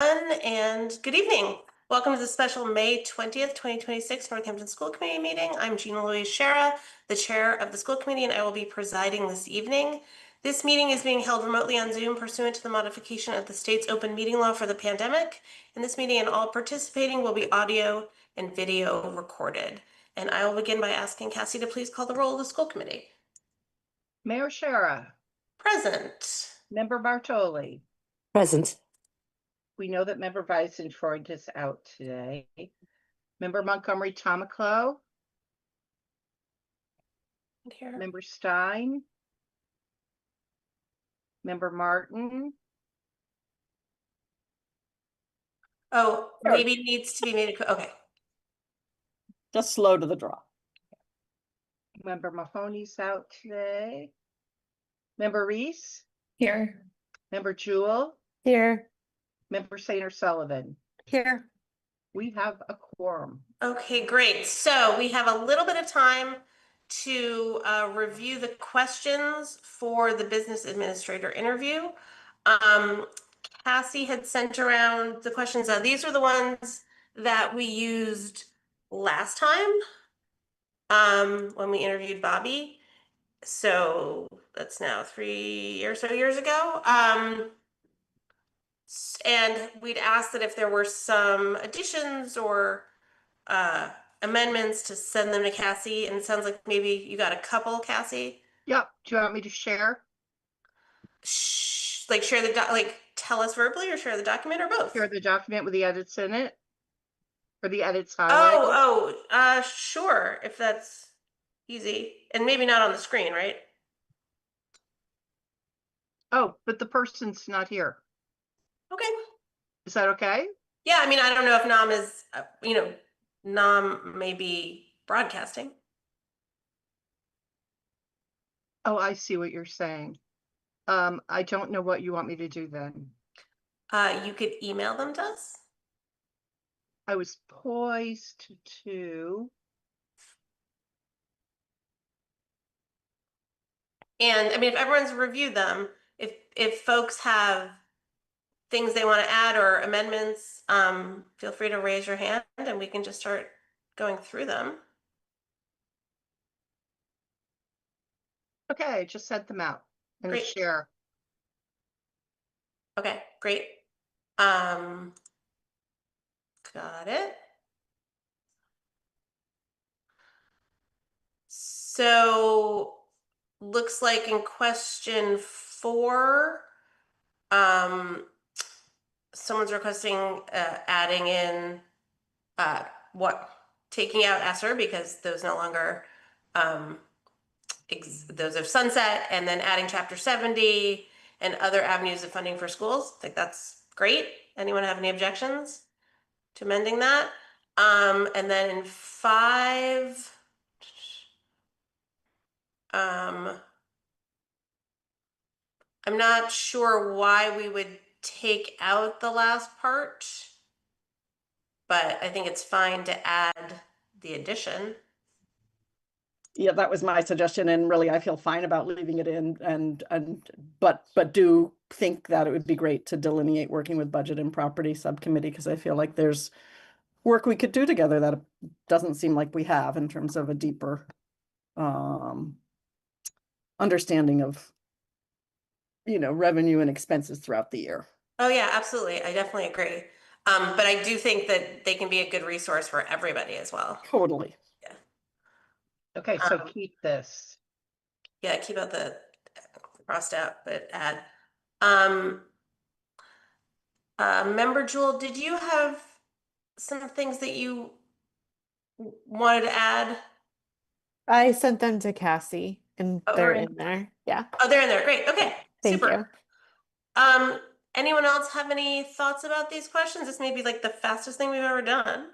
everyone, and good evening. Welcome to the special May 20th, 2026 Northampton School Committee meeting. I'm Gina Louise Shera, the chair of the school committee, and I will be presiding this evening. This meeting is being held remotely on Zoom pursuant to the modification of the state's open meeting law for the pandemic. In this meeting, and all participating will be audio and video recorded. And I will begin by asking Cassie to please call the roll of the school committee. Mayor Shera. Present. Member Bartoli. Present. We know that Member Weisenfreund is out today. Member Montgomery Tomaclo. Here. Member Stein. Member Martin. Oh, maybe it needs to be made. Okay. Just slow to the draw. Member Mahoney's out today. Member Reese. Here. Member Jewell. Here. Member Sainer Sullivan. Here. We have a quorum. Okay, great. So we have a little bit of time to review the questions for the business administrator interview. Cassie had sent around the questions. These are the ones that we used last time when we interviewed Bobby. So that's now 3 or so years ago. And we'd asked that if there were some additions or amendments to send them to Cassie, and it sounds like maybe you got a couple, Cassie. Yep. Do you want me to share? Like share the tell us verbally, or share the document, or both? Share the document with the edits in it, or the edits highlighted. Sure, if that's easy, and maybe not on the screen, right? Oh, but the person's not here. Okay. Is that okay? Yeah, I mean, I don't know if Nam is, Nam may be broadcasting. Oh, I see what you're saying. I don't know what you want me to do then. You could email them to us. I was poised to. And I mean, if everyone's reviewed them, if folks have things they want to add or amendments, feel free to raise your hand and we can just start going through them. Okay, I just sent them out and Great. share. Okay, great. Got it. So looks like in question 4, someone's requesting adding in taking out ESSER because those no longer those have sunset, and then adding chapter 70 and other avenues of funding for schools. I think that's great. Anyone have any objections to amending that? And then in 5, I'm not sure why we would take out the last part, but I think it's fine to add the addition. Yeah, that was my suggestion, and really I feel fine about leaving it in, but do think that it would be great to delineate working with budget and property subcommittee, because I feel like there's work we could do together that doesn't seem like we have in terms of a deeper understanding of revenue and expenses throughout the year. Oh yeah, absolutely. I definitely agree. But I do think that they can be a good resource for everybody as well. Totally. Yeah. Okay, so keep this. Yeah, keep out the crossed out, but add. Member Jewell, did you have some things that you wanted to add? I sent them to Cassie and they're in there. Yeah. Oh, they're in there. Great. Okay. Thank Super. you. Anyone else have any thoughts about these questions? This may be like the fastest thing we've ever done.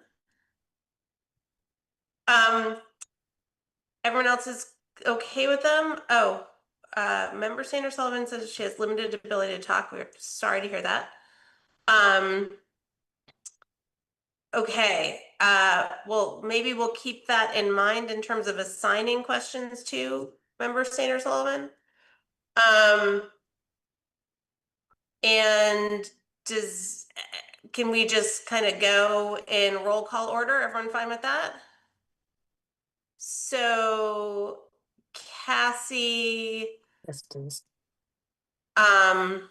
Everyone else is okay with them? Oh, Member Sainer Sullivan says she has limited ability to talk. We're sorry to hear that. Okay, well, maybe we'll keep that in mind in terms of assigning questions to Member Sainer Sullivan. And can we just kind of go in roll call order? Everyone fine with that? So Cassie, Yes, please. um,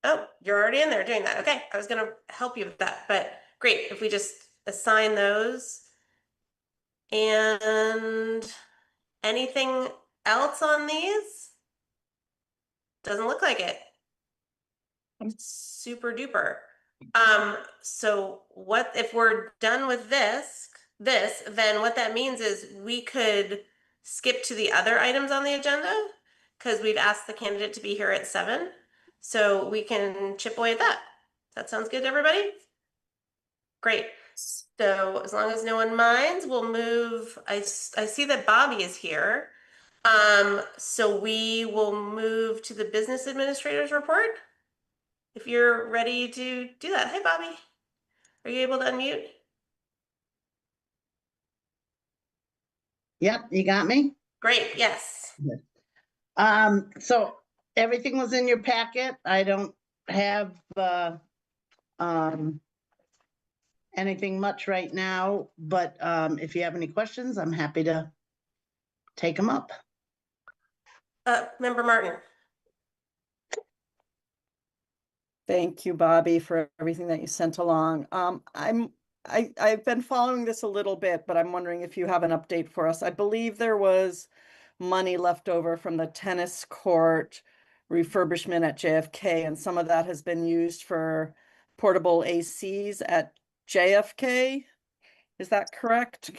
oh, you're already in there doing that. Okay, I was gonna help you with that, but great, if we just assign those. And anything else on these? Doesn't look like it. Super duper. So what if we're done with this, then what that means is we could skip to the other items on the agenda because we've asked the candidate to be here at 7. So we can chip away at that. That sounds good to everybody? Great. So as long as no one minds, we'll move. I see that Bobby is here. So we will move to the business administrator's report. If you're ready to do that. Hey, Bobby, are you able to unmute? Yep, you got me? Great, yes. So everything was in your packet. I don't have anything much right now, but if you have any questions, I'm happy to take them up. Member Martin. Thank you, Bobby, for everything that you sent along. I've been following this a little bit, but I'm wondering if you have an update for us. I believe there was money left over from the tennis court refurbishment at JFK, and some of that has been used for portable ACs at JFK. Is that correct?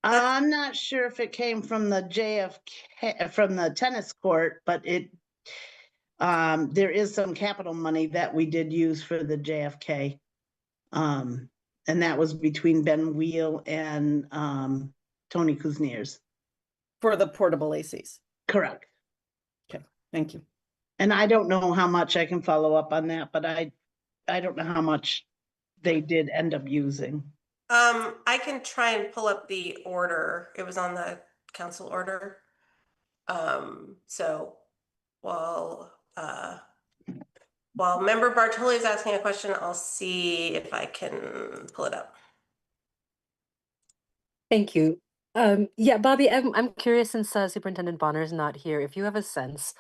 I'm not sure if it came from the JFK, from the tennis court, but there is some capital money that we did use for the JFK. And that was between Ben Wheel and Tony Kuzniers. For the portable ACs. Correct. Okay, thank you. And I don't know how much I can follow up on that, but I don't know how much they did end up using. I can try and pull up the order. It was on the council order. So while Member Bartoli is asking a question, I'll see if I can pull it up. Thank you. Yeah, Bobby, I'm curious since Superintendent Bonner is not here, if you have a sense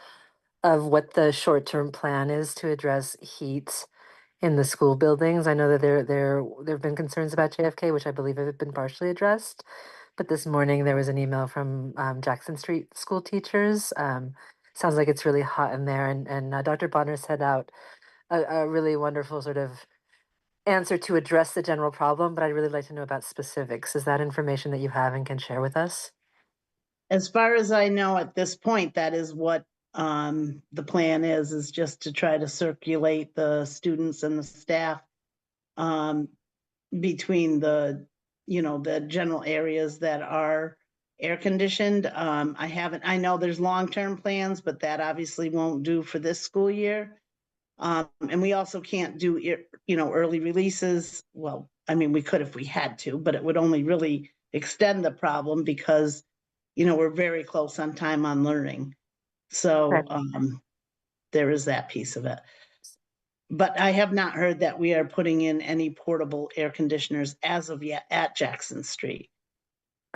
of what the short-term plan is to address heat in the school buildings. I know that there have been concerns about JFK, which I believe have been partially addressed. But this morning there was an email from Jackson Street school teachers. Sounds like it's really hot in there, and Dr. Bonner set out a really wonderful sort of answer to address the general problem, but I'd really like to know about specifics. Is that information that you have and can share with us? As far as I know at this point, that is what the plan is just to try to circulate the students and the staff between the general areas that are air conditioned. I know there's long-term plans, but that obviously won't do for this school year. And we also can't do, early releases. Well, I mean, we could if we had to, but it would only really extend the problem because, we're very close on time on learning. So there is that piece of it. But I have not heard that we are putting in any portable air conditioners as of yet at Jackson Street.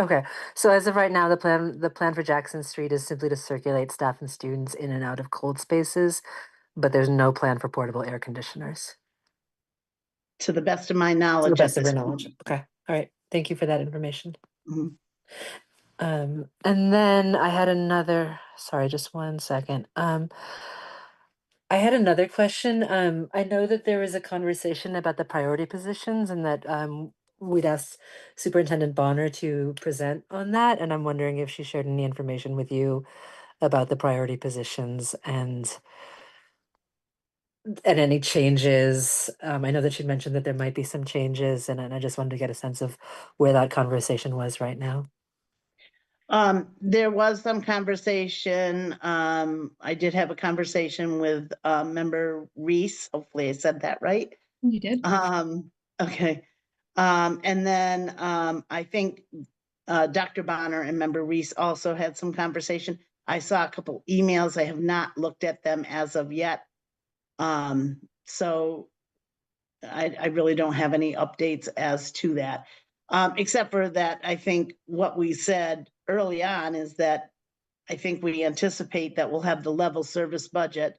Okay, so as of right now, the plan for Jackson Street is simply to circulate staff and students in and out of cold spaces, but there's no plan for portable air conditioners. To the best of my knowledge. To the best at of your this knowledge. point. Okay, all right. Thank you for that information. Mhm. And then I had another, sorry, just one second. I had another question. I know that there was a conversation about the priority positions and that we'd asked Superintendent Bonner to present on that. And I'm wondering if she shared any information with you about the priority positions and any changes. I know that she mentioned that there might be some changes, and I just wanted to get a sense of where that conversation was right now. There was some conversation. I did have a conversation with member Reese. Hopefully I said that right. You did. Okay. And then I think Dr. Bonner and member Reese also had some conversation. I saw a couple emails. I have not looked at them as of yet. So I really don't have any updates as to that. Except for that, I think what we said early on is that I think we anticipate that we'll have the level service budget.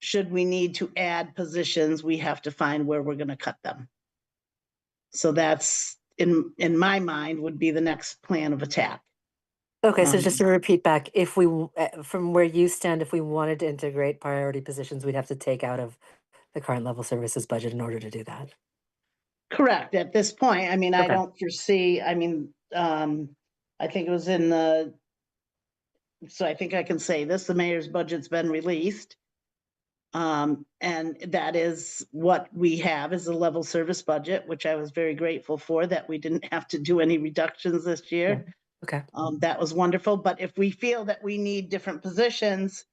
Should we need to add positions, we have to find where we're going to cut them. So that's in my mind would be the next plan of attack. Okay, so just to repeat back, if we, from where you stand, if we wanted to integrate priority positions, we'd have to take out of the current level services budget in order to do that. Correct. At this point, I mean, I Okay. don't foresee, I mean, I think it was in the, so I think I can say this, the mayor's budget's been released. And that is what we have is a level service budget, which I was very grateful for, that we didn't have to do any reductions this year. Okay. That was wonderful. But if we feel that we need different positions,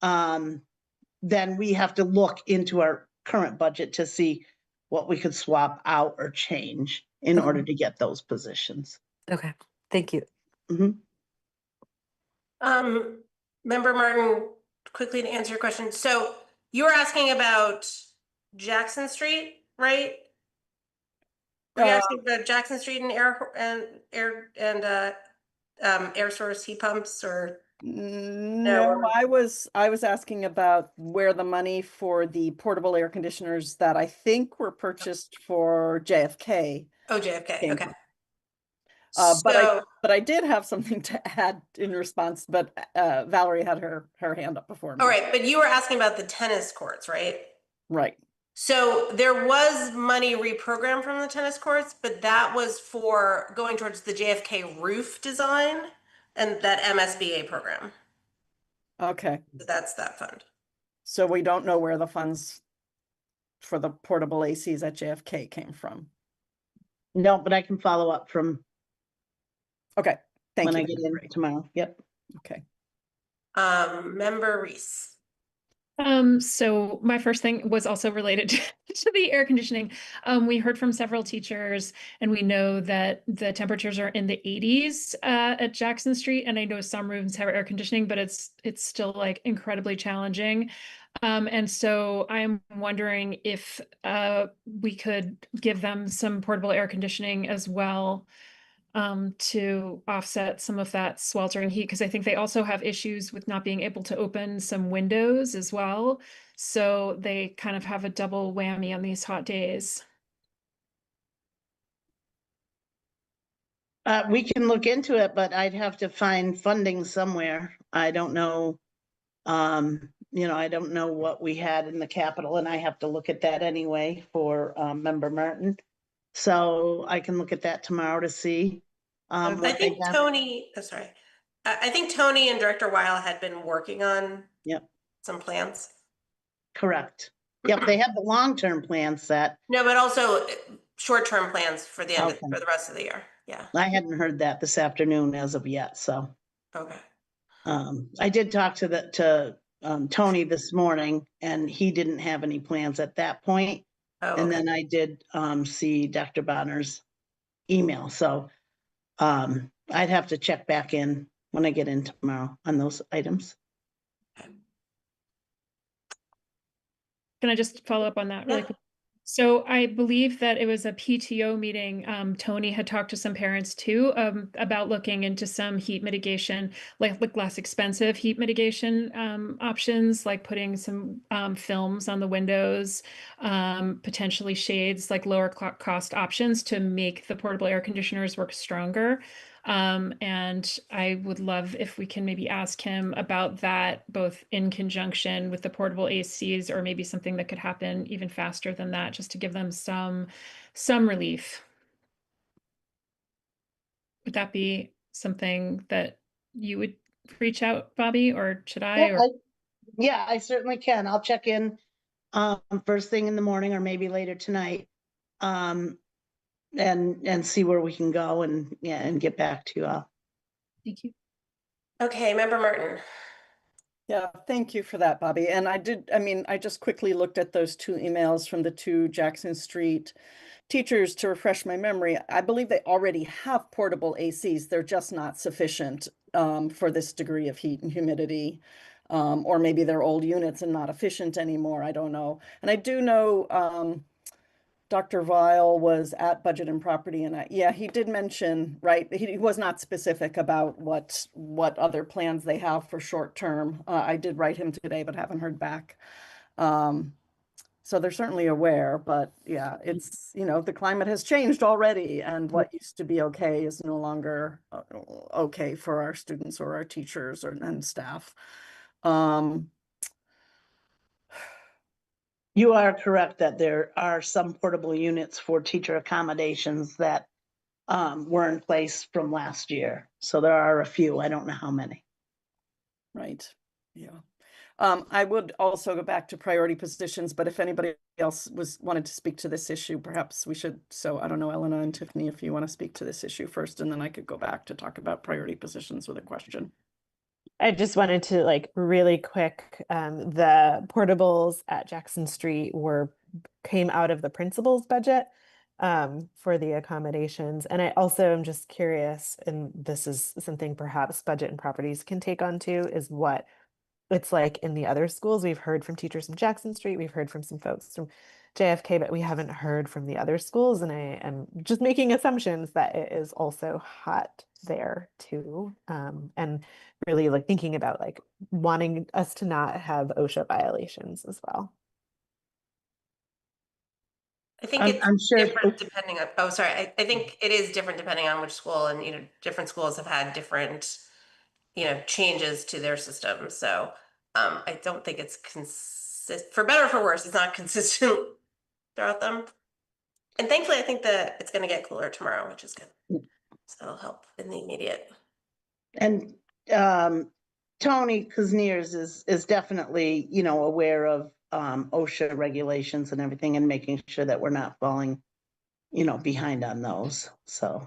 then we have to look into our current budget to see what we could swap out or change in Okay. order to get those positions. Okay, thank you. Mhm. Member Martin, quickly to answer your question. So you were asking about Jackson Street, right? Were you asking about Jackson Street and air source heat pumps or? No, I was asking about where the money for the portable air conditioners that I think were purchased for JFK. Oh, JFK, came okay. from. So, But I did have something to add in response, but Valerie had her hand up before me. all right, but you were asking about the tennis courts, right? Right. So there was money reprogrammed from the tennis courts, but that was for going towards the JFK roof design and that MSBA program. Okay. So that's that fund. So we don't know where the funds for the portable ACs at JFK came from. No, but I can follow up from Okay. Thank when you. I get in tomorrow. Yep. Okay. Member Reese. So my first thing was also related to the air conditioning. We heard from several teachers, and we know that the temperatures are in the 80s at Jackson Street. And I know some rooms have air conditioning, but it's still like incredibly challenging. And so I'm wondering if we could give them some portable air conditioning as well, to offset some of that sweltering heat, because I think they also have issues with not being able to open some windows as well. So they kind of have a double whammy on these hot days. We can look into it, but I'd have to find funding somewhere. I don't know. I don't know what we had in the capital, and I have to look at that anyway for Member Martin. So I can look at that tomorrow to see. I what they think have. Tony, oh, sorry. I think Tony and Director Weil had been working on some plans. Correct. Yep, they have the long-term plan set. No, but also short-term plans for the end Okay. for the rest of the year. Yeah. I hadn't heard that this afternoon as of yet, so. Okay. I did talk to Tony this morning, and he didn't have any plans at that point. Oh, And okay. then I did see Dr. Bonner's email, so I'd have to check back in when I get in tomorrow on those items. Can I just follow up on that really Yeah. quick? So I believe that it was a PTO meeting. Tony had talked to some parents too, about looking into some heat mitigation, like less expensive heat mitigation options, like putting some films on the windows, potentially shades, like lower cost options to make the portable air conditioners work stronger. And I would love if we can maybe ask him about that, both in conjunction with the portable ACs, or maybe something that could happen even faster than that, just to give them some relief. Would that be something that you would reach out, Bobby, or should I? Yeah, I certainly can. I'll check in first thing in the morning or maybe later tonight. And see where we can go and get back to you all. Thank you. Okay, Member Martin. Yeah, thank you for that, Bobby. And I just quickly looked at those two emails from the two Jackson Street teachers to refresh my memory. I believe they already have portable ACs. They're just not sufficient for this degree of heat and humidity. Or maybe they're old units and not efficient anymore. I don't know. And I do know Dr. Vile was at Budget and Property, and yeah, he did mention, right, he was not specific about what other plans they have for short term. I did write him today, but haven't heard back. So they're certainly aware, but yeah, it's, the climate has changed already, and what used to be okay is no longer okay for our students or our teachers and staff. You are correct that there are some portable units for teacher accommodations that were in place from last year. So there are a few. I don't know how many. Right. Yeah. I would also go back to priority positions, but if anybody else wanted to speak to this issue, perhaps we should. So I don't know, Elena and Tiffany, if you want to speak to this issue first, and then I could go back to talk about priority positions with a question. I just wanted to really quick, the portables at Jackson Street came out of the principal's budget for the accommodations. And I also am just curious, and this is something perhaps Budget and Properties can take on too, is what it's like in the other schools. We've heard from teachers from Jackson Street, we've heard from some folks from JFK, but we haven't heard from the other schools. And I am just making assumptions that it is also hot there too. And really thinking about wanting us to not have OSHA violations as well. I think I'm it's sure. different depending on, oh, sorry. I think it is different depending on which school, and, different schools have had different, changes to their systems. So I don't think it's for better or for worse, it's not consistent throughout them. And thankfully, I think that it's going to get cooler tomorrow, which is good. So it'll help in the immediate. And Tony Kuzniers is definitely, aware of OSHA regulations and everything, and making sure that we're not falling, behind on those. So.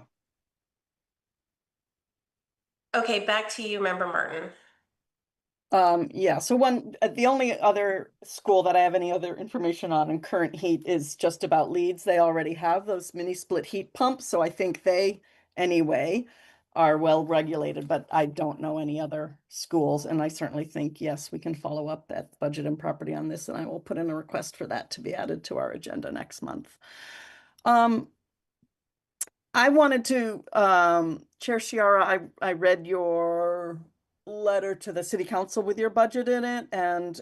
Okay, back to you, Member Martin. Yeah, so the only other school that I have any other information on in current heat is just about Leeds. They already have those mini split heat pumps, so I think they, anyway, are well regulated, but I don't know any other schools. And I certainly think, yes, we can follow up at Budget and Property on this, and I will put in a request for that to be added to our agenda next month. I wanted to, Chair Chiara, I read your letter to the city council with your budget in it, and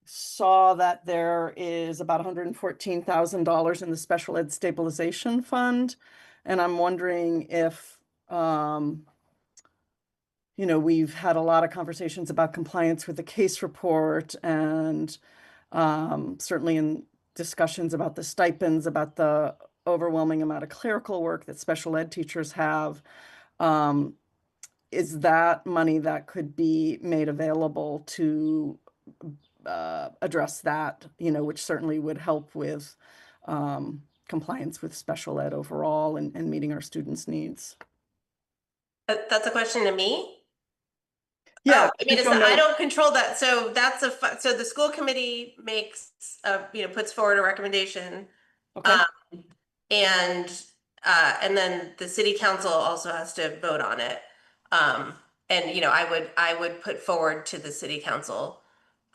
saw that there is about $114,000 in the special ed stabilization fund. And I'm wondering if, we've had a lot of conversations about compliance with the case report, and certainly in discussions about the stipends, about the overwhelming amount of clerical work that special ed teachers have. Is that money that could be made available to address that, which certainly would help with compliance with special ed overall and meeting our students' needs? That's a question to me? Yeah, I mean, I don't control that. So that's so the school committee makes, puts forward a recommendation. Okay. And then the city council also has to vote on it. And I would put forward to the city council.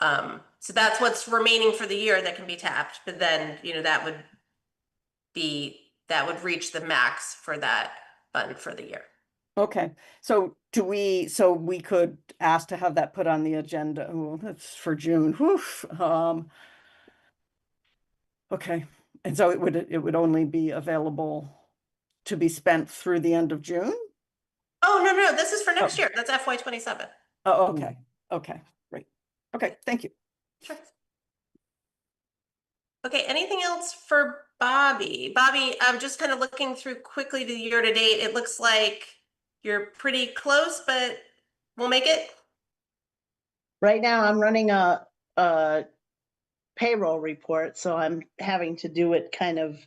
So that's what's remaining for the year that can be tapped, but then, that would reach the max for that fund for the year. Okay, so we could ask to have that put on the agenda. Oh, that's for June. Woof. Okay, and so it would only be available to be spent through the end of June? Oh, no, this is for next year. That's FY27. Oh, okay. Okay, great. Okay, thank you. Sure. Okay, anything else for Bobby? Bobby, I'm just kind of looking through quickly the year to date. It looks like you're pretty close, but we'll make it. Right now I'm running a payroll report, so I'm having to do it kind of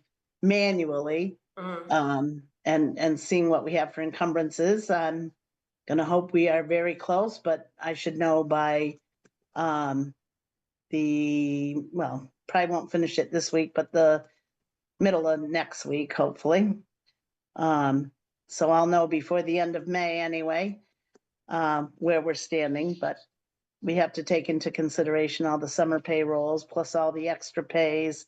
manually. And seeing what we have for encumbrances. I'm gonna hope we are very close, but I should know by probably won't finish it this week, but the middle of next week, hopefully. So I'll know before the end of May anyway, where we're standing, but we have to take into consideration all the summer payrolls plus all the extra pays,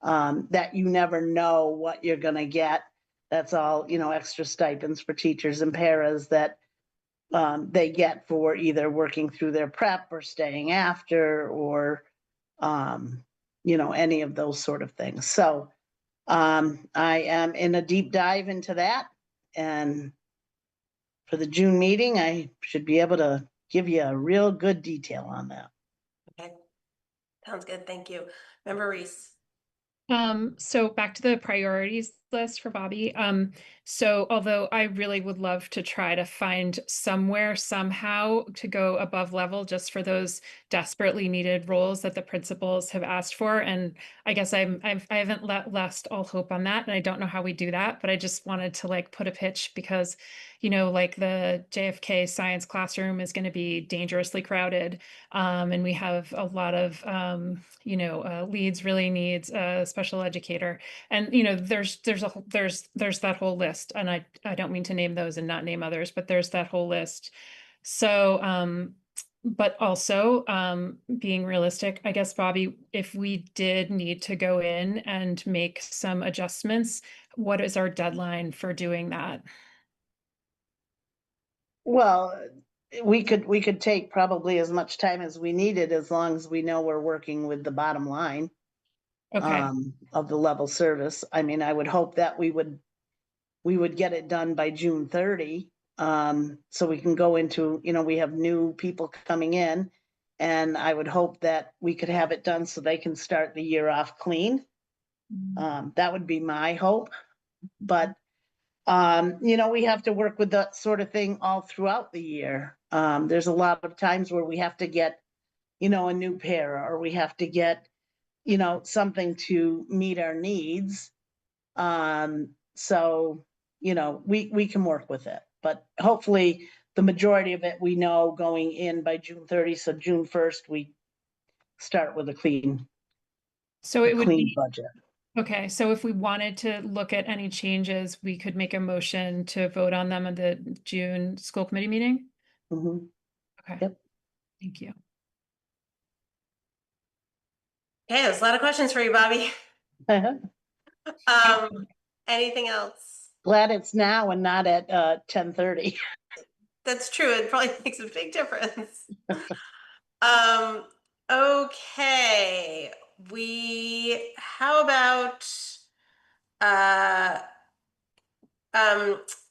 that you never know what you're gonna get. That's all, extra stipends for teachers and paras that they get for either working through their prep or staying after or, any of those sort of things. So I am in a deep dive into that. And for the June meeting, I should be able to give you a real good detail on that. Okay. Sounds good. Thank you. Member Reese. So back to the priorities list for Bobby. So although I really would love to try to find somewhere somehow to go above level just for those desperately needed roles that the principals have asked for, and I guess I haven't lost all hope on that, and I don't know how we do that, but I just wanted to like put a pitch because, like the JFK science classroom is going to be dangerously crowded, and we have a lot of Leeds really needs a special educator, and there's that whole list, and I don't mean to name those and not name others, but there's that whole list. So but also being realistic, I guess, Bobby, if we did need to go in and make some adjustments, what is our deadline for doing that? Well, we could take probably as much time as we needed, as long as we know we're working with the bottom line Okay. of the level service. I mean, I would hope that we would get it done by June 30. So we can go into, we have new people coming in, and I would hope that we could have it done so they can start the year off clean. That would be my hope. But we have to work with that sort of thing all throughout the year. There's a lot of times where we have to get, a new para, or we have to get, something to meet our needs. So, we can work with it, but hopefully the majority of it we know going in by June 30. So June 1st, we start with a clean budget. Okay, so if we wanted to look at any changes, we could make a motion to vote on them at the June school committee meeting? Mhm. Okay. Yep. Thank you. Okay, there's a lot of questions for you, Bobby. Anything else? Glad it's now and not at 10:30. That's true. It probably makes a big difference. Okay. How about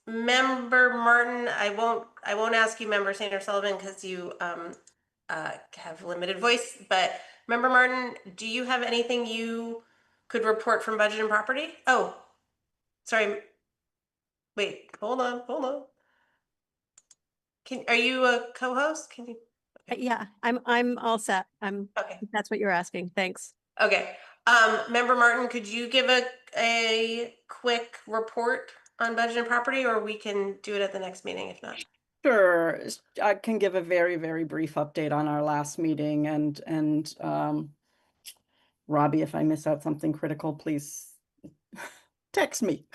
Member Martin? I won't ask you, Member Sanders Sullivan, because you have limited voice, but Member Martin, do you have anything you could report from Budget and Property? Oh, sorry. Wait, hold on. Are you a co-host? Can you? Yeah, I'm all set. Okay. If that's what you're asking. Thanks. Okay. Member Martin, could you give a quick report on Budget and Property, or we can do it at the next meeting if not? Sure, I can give a very, very brief update on our last meeting, and Robbie, if I miss out something critical, please text me.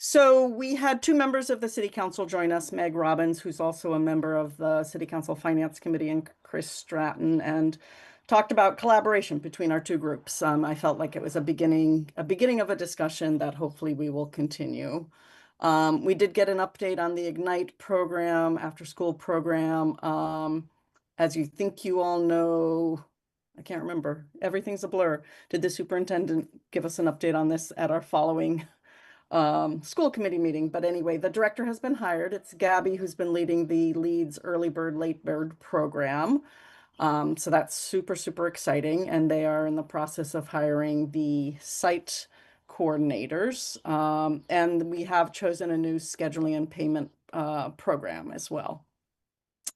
So we had two members of the City Council join us, Meg Robbins, who's also a member of the City Council Finance Committee, and Chris Stratton, and talked about collaboration between our two groups. I felt like it was a beginning of a discussion that hopefully we will continue. We did get an update on the Ignite program, after school program. As you all know, I can't remember. Everything's a blur. Did the superintendent give us an update on this at our following school committee meeting? But anyway, the director has been hired. It's Gabby who's been leading the Leeds Early Bird Late Bird program. So that's super, super exciting. And they are in the process of hiring the site coordinators. And we have chosen a new scheduling and payment program as well.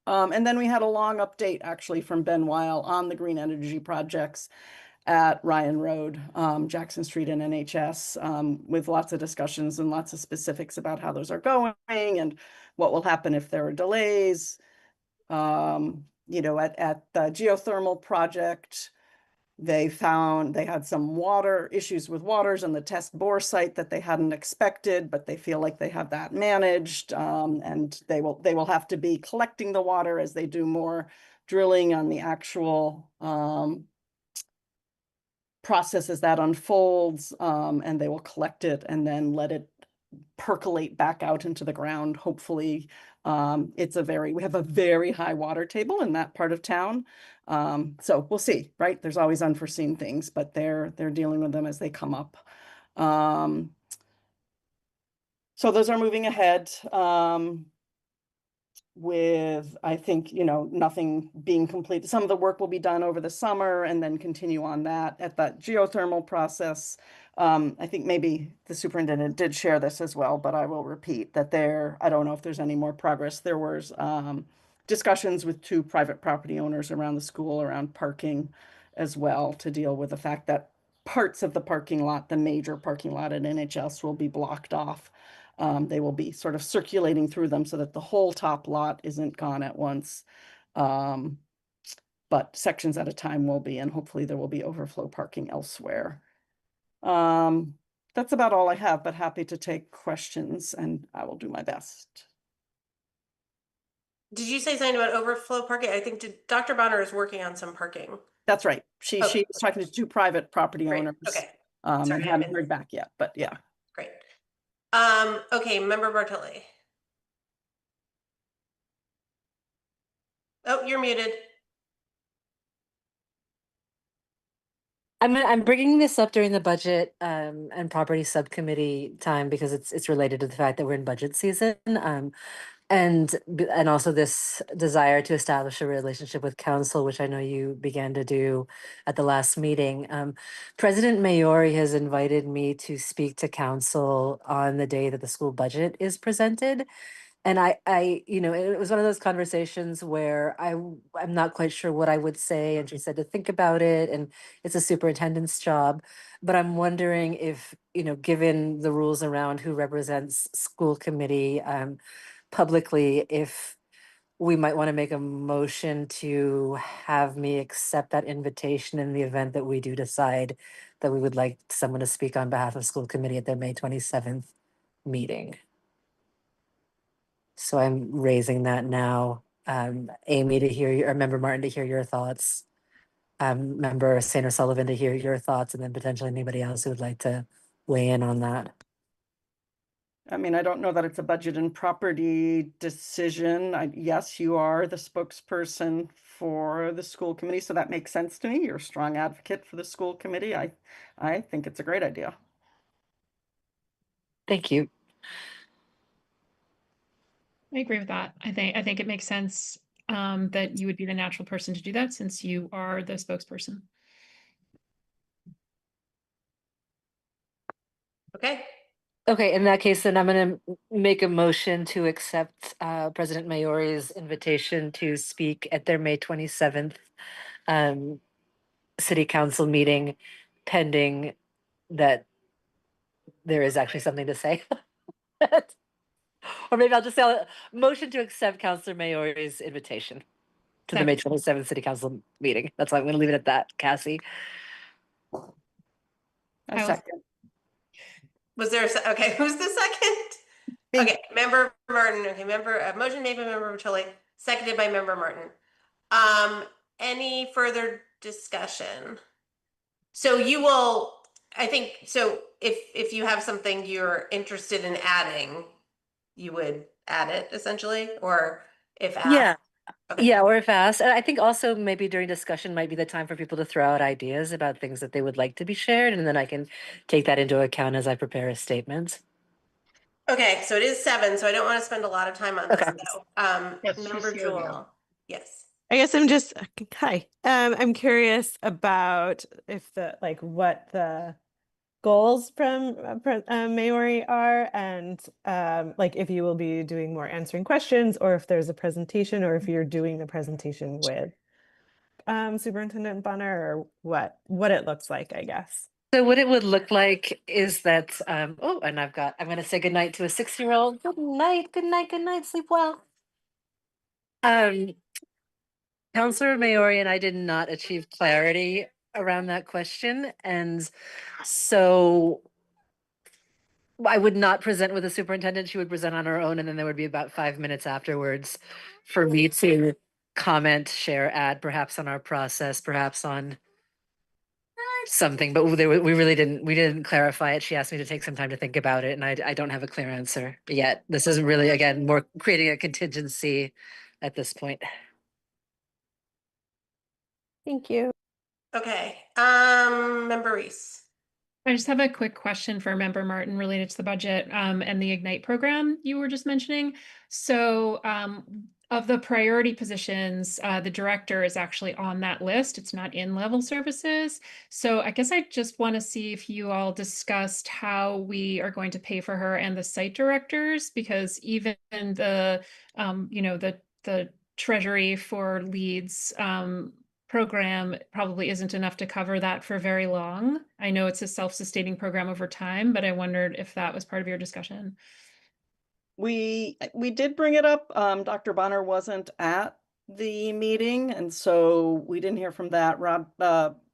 And then we had a long update actually from Ben Weil on the green energy projects at Ryan Road, Jackson Street, and NHS, with lots of discussions and lots of specifics about how those are going and what will happen if there are delays. At the geothermal project, They found they had some water issues with waters on the test bore site that they hadn't expected, but they feel like they have that managed. And they will have to be collecting the water as they do more drilling on the actual process as that unfolds, and they will collect it and then let it percolate back out into the ground. Hopefully, we have a very high water table in that part of town. So we'll see, right? There's always unforeseen things, but they're dealing with them as they come up. So those are moving ahead. With, I think, nothing being completed. Some of the work will be done over the summer and then continue on that at that geothermal process. I think maybe the superintendent did share this as well, but I will repeat that I don't know if there's any more progress. There was discussions with 2 private property owners around the school around parking as well, to deal with the fact that parts of the parking lot, the major parking lot at NHS, will be blocked off. They will be sort of circulating through them so that the whole top lot isn't gone at once. But sections at a time will be, and hopefully there will be overflow parking elsewhere. That's about all I have, but happy to take questions, and I will do my best. Did you say something about overflow parking? I think Dr. Bonner is working on some parking. That's right. She Okay. was talking to 2 private property Great. owners. Okay. And Sorry, I haven't missed- heard back yet, but yeah. Great. Okay, Member Bartoli. Oh, you're muted. I'm bringing this up during the budget and property subcommittee time because it's related to the fact that we're in budget season, and also this desire to establish a relationship with council, which I know you began to do at the last meeting. President Maori has invited me to speak to council on the day that the school budget is presented. And it was one of those conversations where I'm not quite sure what I would say. And she said to think about it. And it's a superintendent's job. But I'm wondering if, given the rules around who represents school committee publicly, if we might want to make a motion to have me accept that invitation in the event that we do decide that we would like someone to speak on behalf of school committee at their May 27th meeting. So I'm raising that now. Amy to hear you, or Member Martin to hear your thoughts. Member Sainer Sullivan to hear your thoughts, and then potentially anybody else who would like to weigh in on that. I mean, I don't know that it's a budget and property decision. Yes, you are the spokesperson for the school committee, so that makes sense to me. You're a strong advocate for the school committee. I think it's a great idea. Thank you. I agree with that. I think it makes sense that you would be the natural person to do that since you are the spokesperson. Okay. Okay, in that case, then I'm going to make a motion to accept President Maori's invitation to speak at their May 27th city council meeting, pending that there is actually something to say. Or maybe I'll just say motion to accept Councilor Maori's invitation to the May 27th city council meeting. That's why I'm going to leave it at that, Cassie. A second. Was there okay, who's the second? Okay, Member Martin. Okay, motion made by Member Bartoli, seconded by Member Martin. Any further discussion? So you will, I think, so if you have something you're interested in adding, you would add it essentially, or if asked? Yeah. Okay. Yeah, or if asked. And I think also maybe during discussion might be the time for people to throw out ideas about things that they would like to be shared, and then I can take that into account as I prepare a statement. Okay, so it is 7, so I don't want to spend a lot of time on this Okay. though. Yes, she's Member here again. Jewel. Yes. I guess I'm just hi. I'm curious about if what the goals from Maori are, and if you will be doing more answering questions, or if there's a presentation, or if you're doing the presentation with Superintendent Bonner, or what it looks like, I guess. So what it would look like is that, and I'm going to say goodnight to a 6-year-old. Good night, good night, good night, sleep well. Councilor Maori and I did not achieve clarity around that question. And so I would not present with the superintendent. She would present on her own, and then there would be about 5 minutes afterwards for me to comment, share, add, perhaps on our process, perhaps on something. But we really didn't clarify it. She asked me to take some time to think about it, and I don't have a clear answer yet. This is really, again, more creating a contingency at this point. Thank you. Okay, Member Reese. I just have a quick question for Member Martin related to the budget and the Ignite program you were just mentioning. So of the priority positions, the director is actually on that list. It's not in level services. So I guess I just want to see if you all discussed how we are going to pay for her and the site directors, because even the, the treasury for leads program probably isn't enough to cover that for very long. I know it's a self-sustaining program over time, but I wondered if that was part of your discussion. We did bring it up. Dr. Bonner wasn't at the meeting, and so we didn't hear from that.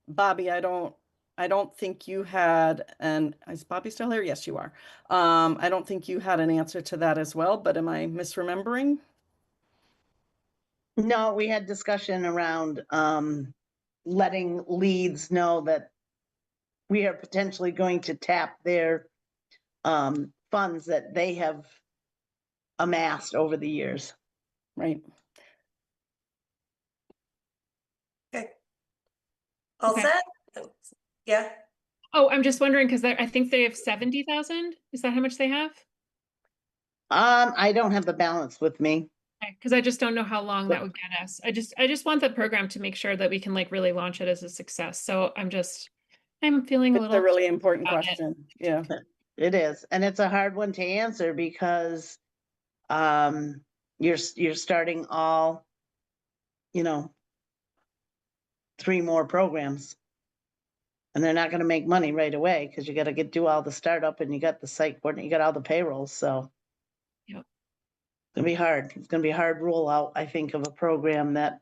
Bobby, I don't think you had is Bobby still here? Yes, you are. I don't think you had an answer to that as well, but am I misremembering? No, we had discussion around letting leads know that we are potentially going to tap their funds that they have amassed over the years. Right. Okay. All Okay. set? Yeah. Oh, I'm just wondering because I think they have 70,000. Is that how much they have? I don't have the balance with me. Because I just don't know how long that would get us. I just want the program to make sure that we can like really launch it as a success. So I'm feeling a It's a little really important about it. question. Yeah. It is, and it's a hard one to answer because you're starting all, 3 more programs, and they're not going to make money right away because you got to do all the startup, and you got the site coordinator, you got all the payrolls. So Yep. it's gonna be hard. It's gonna be a hard rollout, I think, of a program that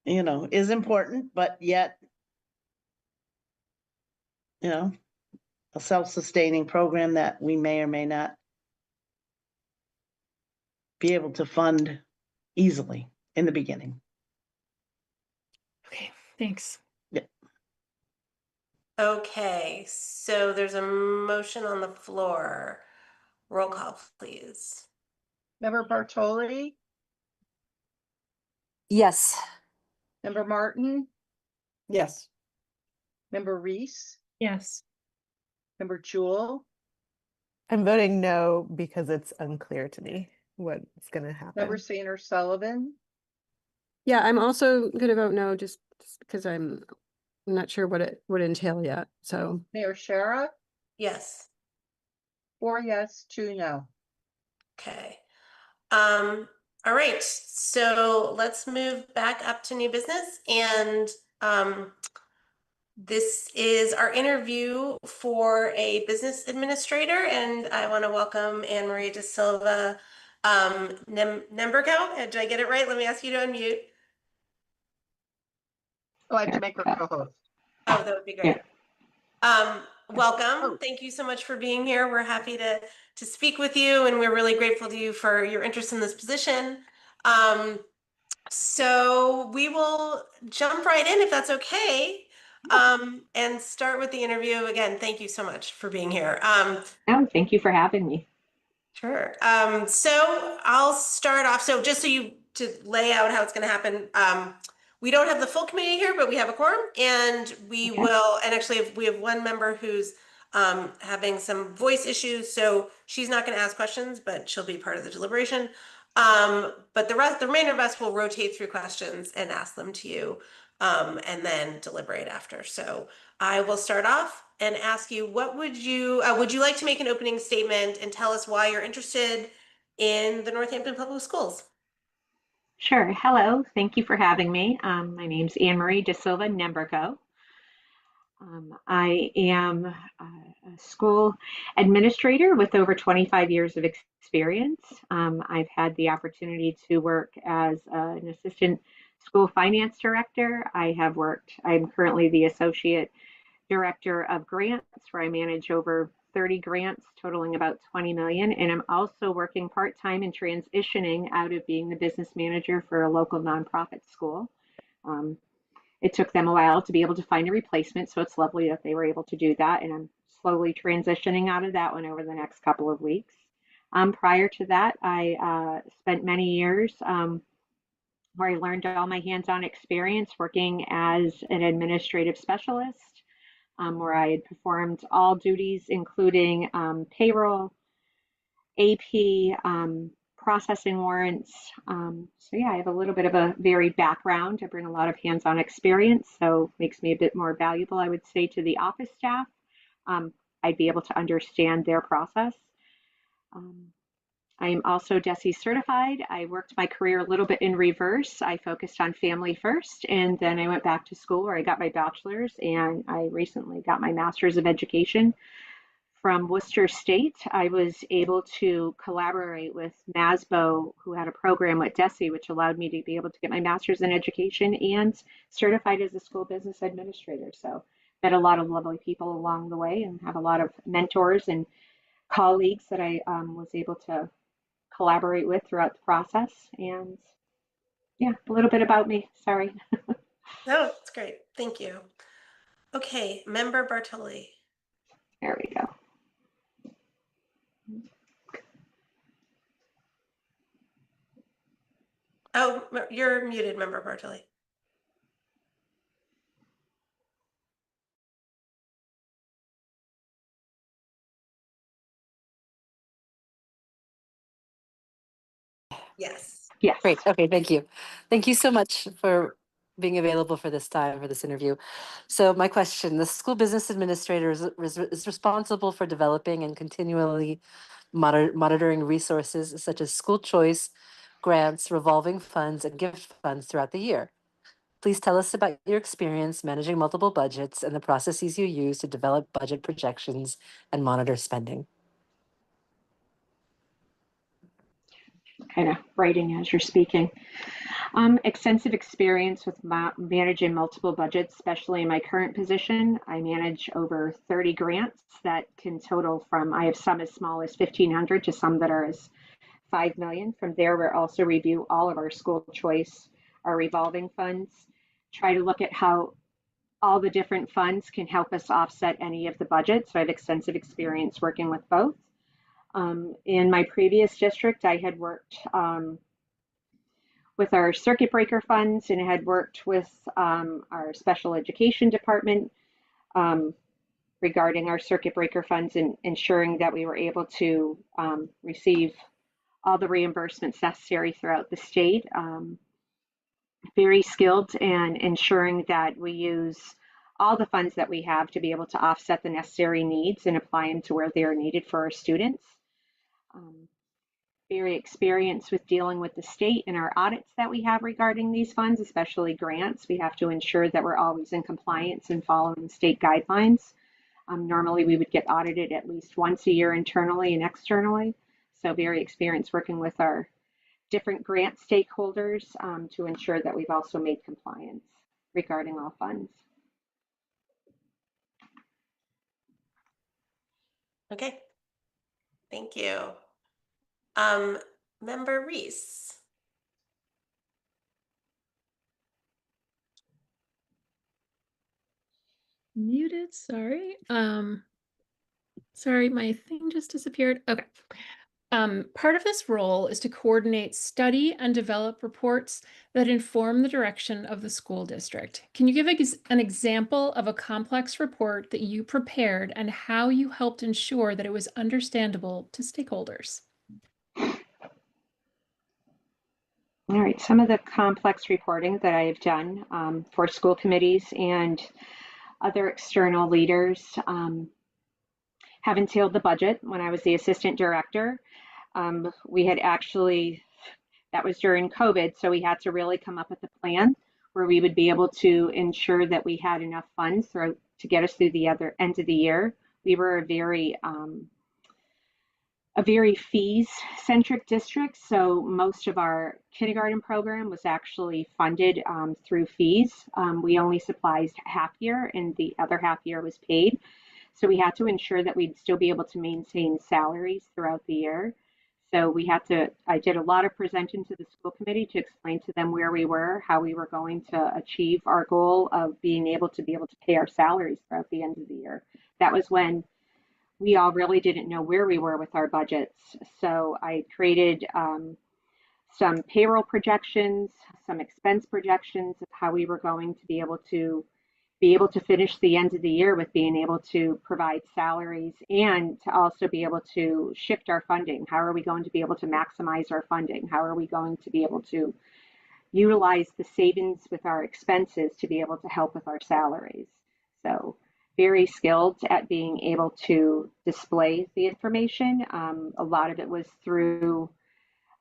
is important, but yet a self-sustaining program that we may or may not be able to fund easily in the beginning. Okay, thanks. Okay, so there's a motion on the floor. Roll call, please. Member Bartoli, Yes. Member Martin, Yes. Member Reese, Yes. Member Jewel, I'm voting no because it's unclear to me what's going to Member happen. Sainer Sullivan, Yeah, I'm also gonna vote no, just because I'm not sure what it would entail yet, so. Mayor Shara, Yes. 4 yes, 2 no. Okay. All right, so let's move back up to new business, and this is our interview for a business administrator, and I want to welcome Anne Marie De Silva Nemberkow. Did I get it right? Let me ask you to unmute. Oh, I have to make her co-host. Oh, that would be great. Welcome. Thank you so much for being here. We're happy to speak with you, and we're really grateful to you for your interest in this position. So we will jump right in if that's okay. And start with the interview. Again, thank you so much for being here. Oh, thank you for having me. Sure. So I'll start off. So just to lay out how it's going to happen. We don't have the full committee here, but we have a quorum, and we will. And actually, we have one member who's having some voice issues, so she's not going to ask questions, but she'll be part of the deliberation. But the remainder of us will rotate through questions and ask them to you, and then deliberate after. So I will start off and ask you, would you like to make an opening statement and tell us why you're interested in the Northampton Public Schools? Sure. Hello. Thank you for having me. My name's Anne Marie De Silva Nemberko. I am a school administrator with over 25 years of experience. I've had the opportunity to work as an assistant school finance director. I'm currently the associate director of grants, where I manage over 30 grants totaling about 20 million. And I'm also working part-time and transitioning out of being the business manager for a local nonprofit school. It took them a while to be able to find a replacement, so it's lovely that they were able to do that. And I'm slowly transitioning out of that one over the next couple of weeks. Prior to that, I spent many years where I learned all my hands-on experience working as an administrative specialist, where I had performed all duties, including payroll, AP, processing warrants. So yeah, I have a little bit of a varied background. I bring a lot of hands-on experience, so makes me a bit more valuable, I would say, to the office staff. I'd be able to understand their process. I'm also DESE certified. I worked my career a little bit in reverse. I focused on family first, and then I went back to school where I got my bachelor's, and I recently got my master's of education from Worcester State. I was able to collaborate with MASBO, who had a program with DESE, which allowed me to be able to get my master's in education and certified as a school business administrator. So met a lot of lovely people along the way and have a lot of mentors and colleagues that I was able to collaborate with throughout the process. And yeah, a little bit about me. Sorry. No, it's great. Thank you. Okay, Member Bartoli. There we go. Oh, you're muted, Member Bartoli. Yes. Yes. Great. Okay, thank you. Thank you so much for being available for this time, for this interview. So my question, the school business administrator is responsible for developing and continually monitoring resources such as school choice, grants, revolving funds, and gift funds throughout the year. Please tell us about your experience managing multiple budgets and the processes you use to develop budget projections and monitor spending. Kind of writing as you're speaking. Extensive experience with managing multiple budgets, especially in my current position. I manage over 30 grants that can total from, I have some as small as 1,500 to some that are as 5 million. From there, we'll also review all of our school choice, our revolving funds, try to look at how all the different funds can help us offset any of the budget. So I have extensive experience working with both. In my previous district, I had worked with our circuit breaker funds and had worked with our special education department regarding our circuit breaker funds and ensuring that we were able to receive all the reimbursements necessary throughout the state. Very skilled in ensuring that we use all the funds that we have to be able to offset the necessary needs and apply them to where they are needed for our students. Very experienced with dealing with the state and our audits that we have regarding these funds, especially grants. We have to ensure that we're always in compliance and following state guidelines. Normally we would get audited at least once a year internally and externally. So very experienced working with our different grant stakeholders to ensure that we've also made compliance regarding all funds. Okay. Thank you. Member Reese. Muted, sorry. Sorry, my thing just disappeared. Okay. Part of this role is to coordinate study and develop reports that inform the direction of the school district. Can you give an example of a complex report that you prepared and how you helped ensure that it was understandable to stakeholders? All right, some of the complex reporting that I have done for school committees and other external leaders have entailed the budget. When I was the assistant director, we had actually, that was during COVID, so we had to really come up with a plan where we would be able to ensure that we had enough funds to get us through the other end of the year. We were a very a very fees-centric district, so most of our kindergarten program was actually funded through fees. We only supplied half year, and the other half year was paid. So we had to ensure that we'd still be able to maintain salaries throughout the year. So I did a lot of presenting to the school committee to explain to them where we were, how we were going to achieve our goal of being able to pay our salaries throughout the end of the year. That was when we all really didn't know where we were with our budgets. So I created some payroll projections, some expense projections of how we were going to be able to finish the end of the year with being able to provide salaries and to also be able to shift our funding. How are we going to be able to maximize our funding? How are we going to be able to utilize the savings with our expenses to be able to help with our salaries? So very skilled at being able to display the information. A lot of it was through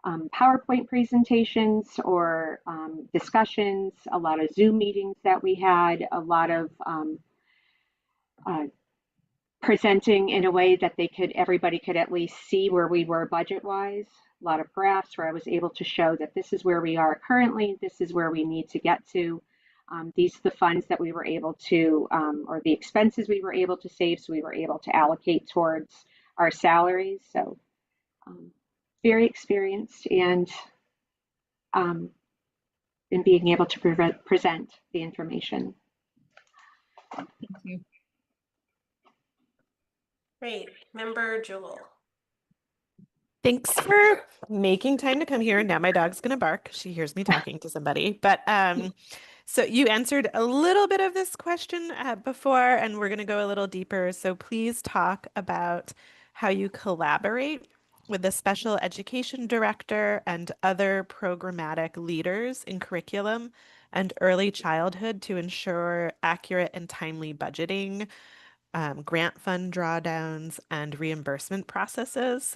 PowerPoint presentations or discussions, a lot of Zoom meetings that we had, a lot of presenting in a way that everybody could at least see where we were budget-wise. A lot of graphs where I was able to show that this is where we are currently, this is where we need to get to. These are the funds that we were able to, or the expenses we were able to save, so we were able to allocate towards our salaries. So very experienced and in being able to present the information. Thank you. Great. Member Jewel. Thanks for making time to come here. Now my dog's gonna bark. She hears me talking to somebody. But so you answered a little bit of this question before, and we're gonna go a little deeper. So please talk about how you collaborate with the special education director and other programmatic leaders in curriculum and early childhood to ensure accurate and timely budgeting, grant fund drawdowns, and reimbursement processes.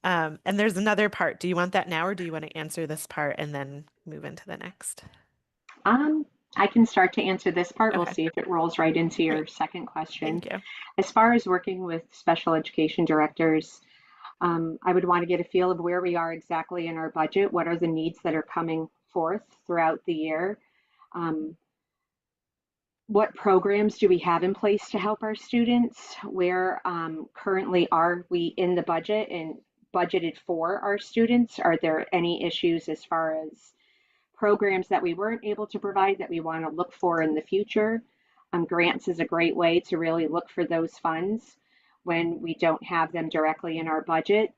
And there's another part. Do you want that now, or do you want to answer this part and then move into the next? I can start to answer this part. We'll Okay. see if it rolls right into your Great. second question. Thank you. As far as working with special education directors, I would want to get a feel of where we are exactly in our budget. What are the needs that are coming forth throughout the year? What programs do we have in place to help our students? Where currently are we in the budget and budgeted for our students? Are there any issues as far as programs that we weren't able to provide that we want to look for in the future? Grants is a great way to really look for those funds when we don't have them directly in our budget.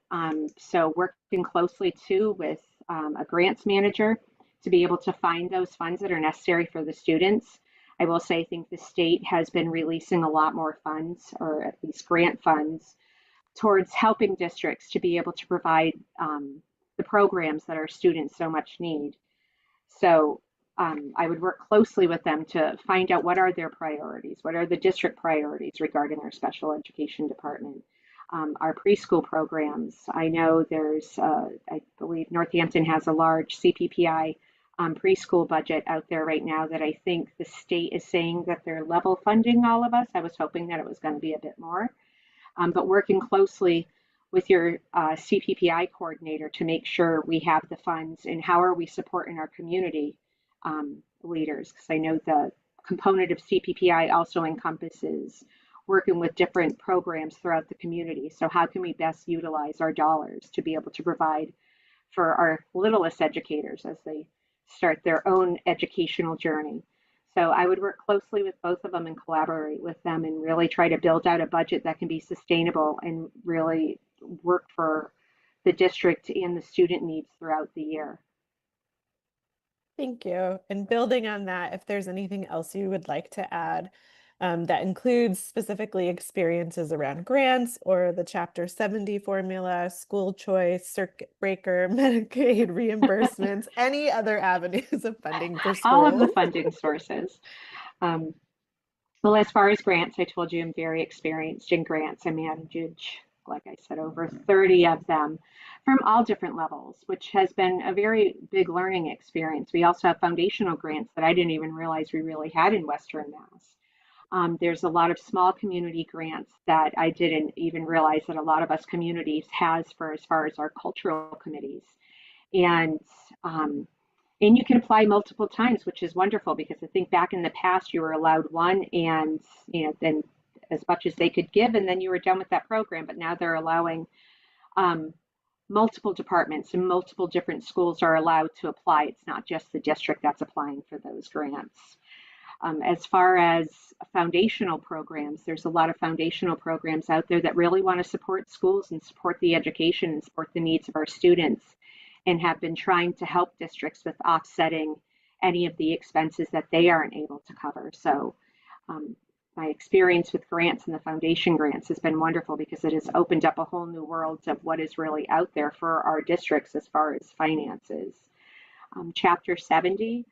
So working closely too with a grants manager to be able to find those funds that are necessary for the students. I will say I think the state has been releasing a lot more funds, or at least grant funds, towards helping districts to be able to provide the programs that our students so much need. So I would work closely with them to find out what are their priorities, what are the district priorities regarding our special education department, our preschool programs. I know there's, I believe Northampton has a large CPPI preschool budget out there right now that I think the state is saying that they're level funding all of us. I was hoping that it was going to be a bit more, but working closely with your CPPI coordinator to make sure we have the funds, and how are we supporting our community leaders, because I know the component of CPPI also encompasses working with different programs throughout the community. So how can we best utilize our dollars to be able to provide for our littlest educators as they start their own educational journey? So I would work closely with both of them and collaborate with them and really try to build out a budget that can be sustainable and really work for the district and the student needs throughout the year. Thank you. And building on that, if there's anything else you would like to add that includes specifically experiences around grants or the Chapter 70 formula, school choice, circuit breaker, Medicaid reimbursements, any other avenues of funding for schools. All of the funding sources. Well, as far as grants, I told you I'm very experienced in grants. I manage, like I said, over 30 of them from all different levels, which has been a very big learning experience. We also have foundational grants that I didn't even realize we really had in Western Mass. There's a lot of small community grants that I didn't even realize that a lot of us communities has for as far as our cultural committees. And um, and you can apply multiple times, which is wonderful because I think back in the past you were allowed one and then as much as they could give and then you were done with that program. But now they're allowing um, multiple departments and multiple different schools are allowed to apply. It's not just the district that's applying for those grants. As far as foundational programs, there's a lot of foundational programs out there that really want to support schools and support the education and support the needs of our students and have been trying to help districts with offsetting any of the expenses that they aren't able to cover. So my experience with grants and the foundation grants has been wonderful because it has opened up a whole new world of what is really out there for our districts as far as finances. Chapter 70,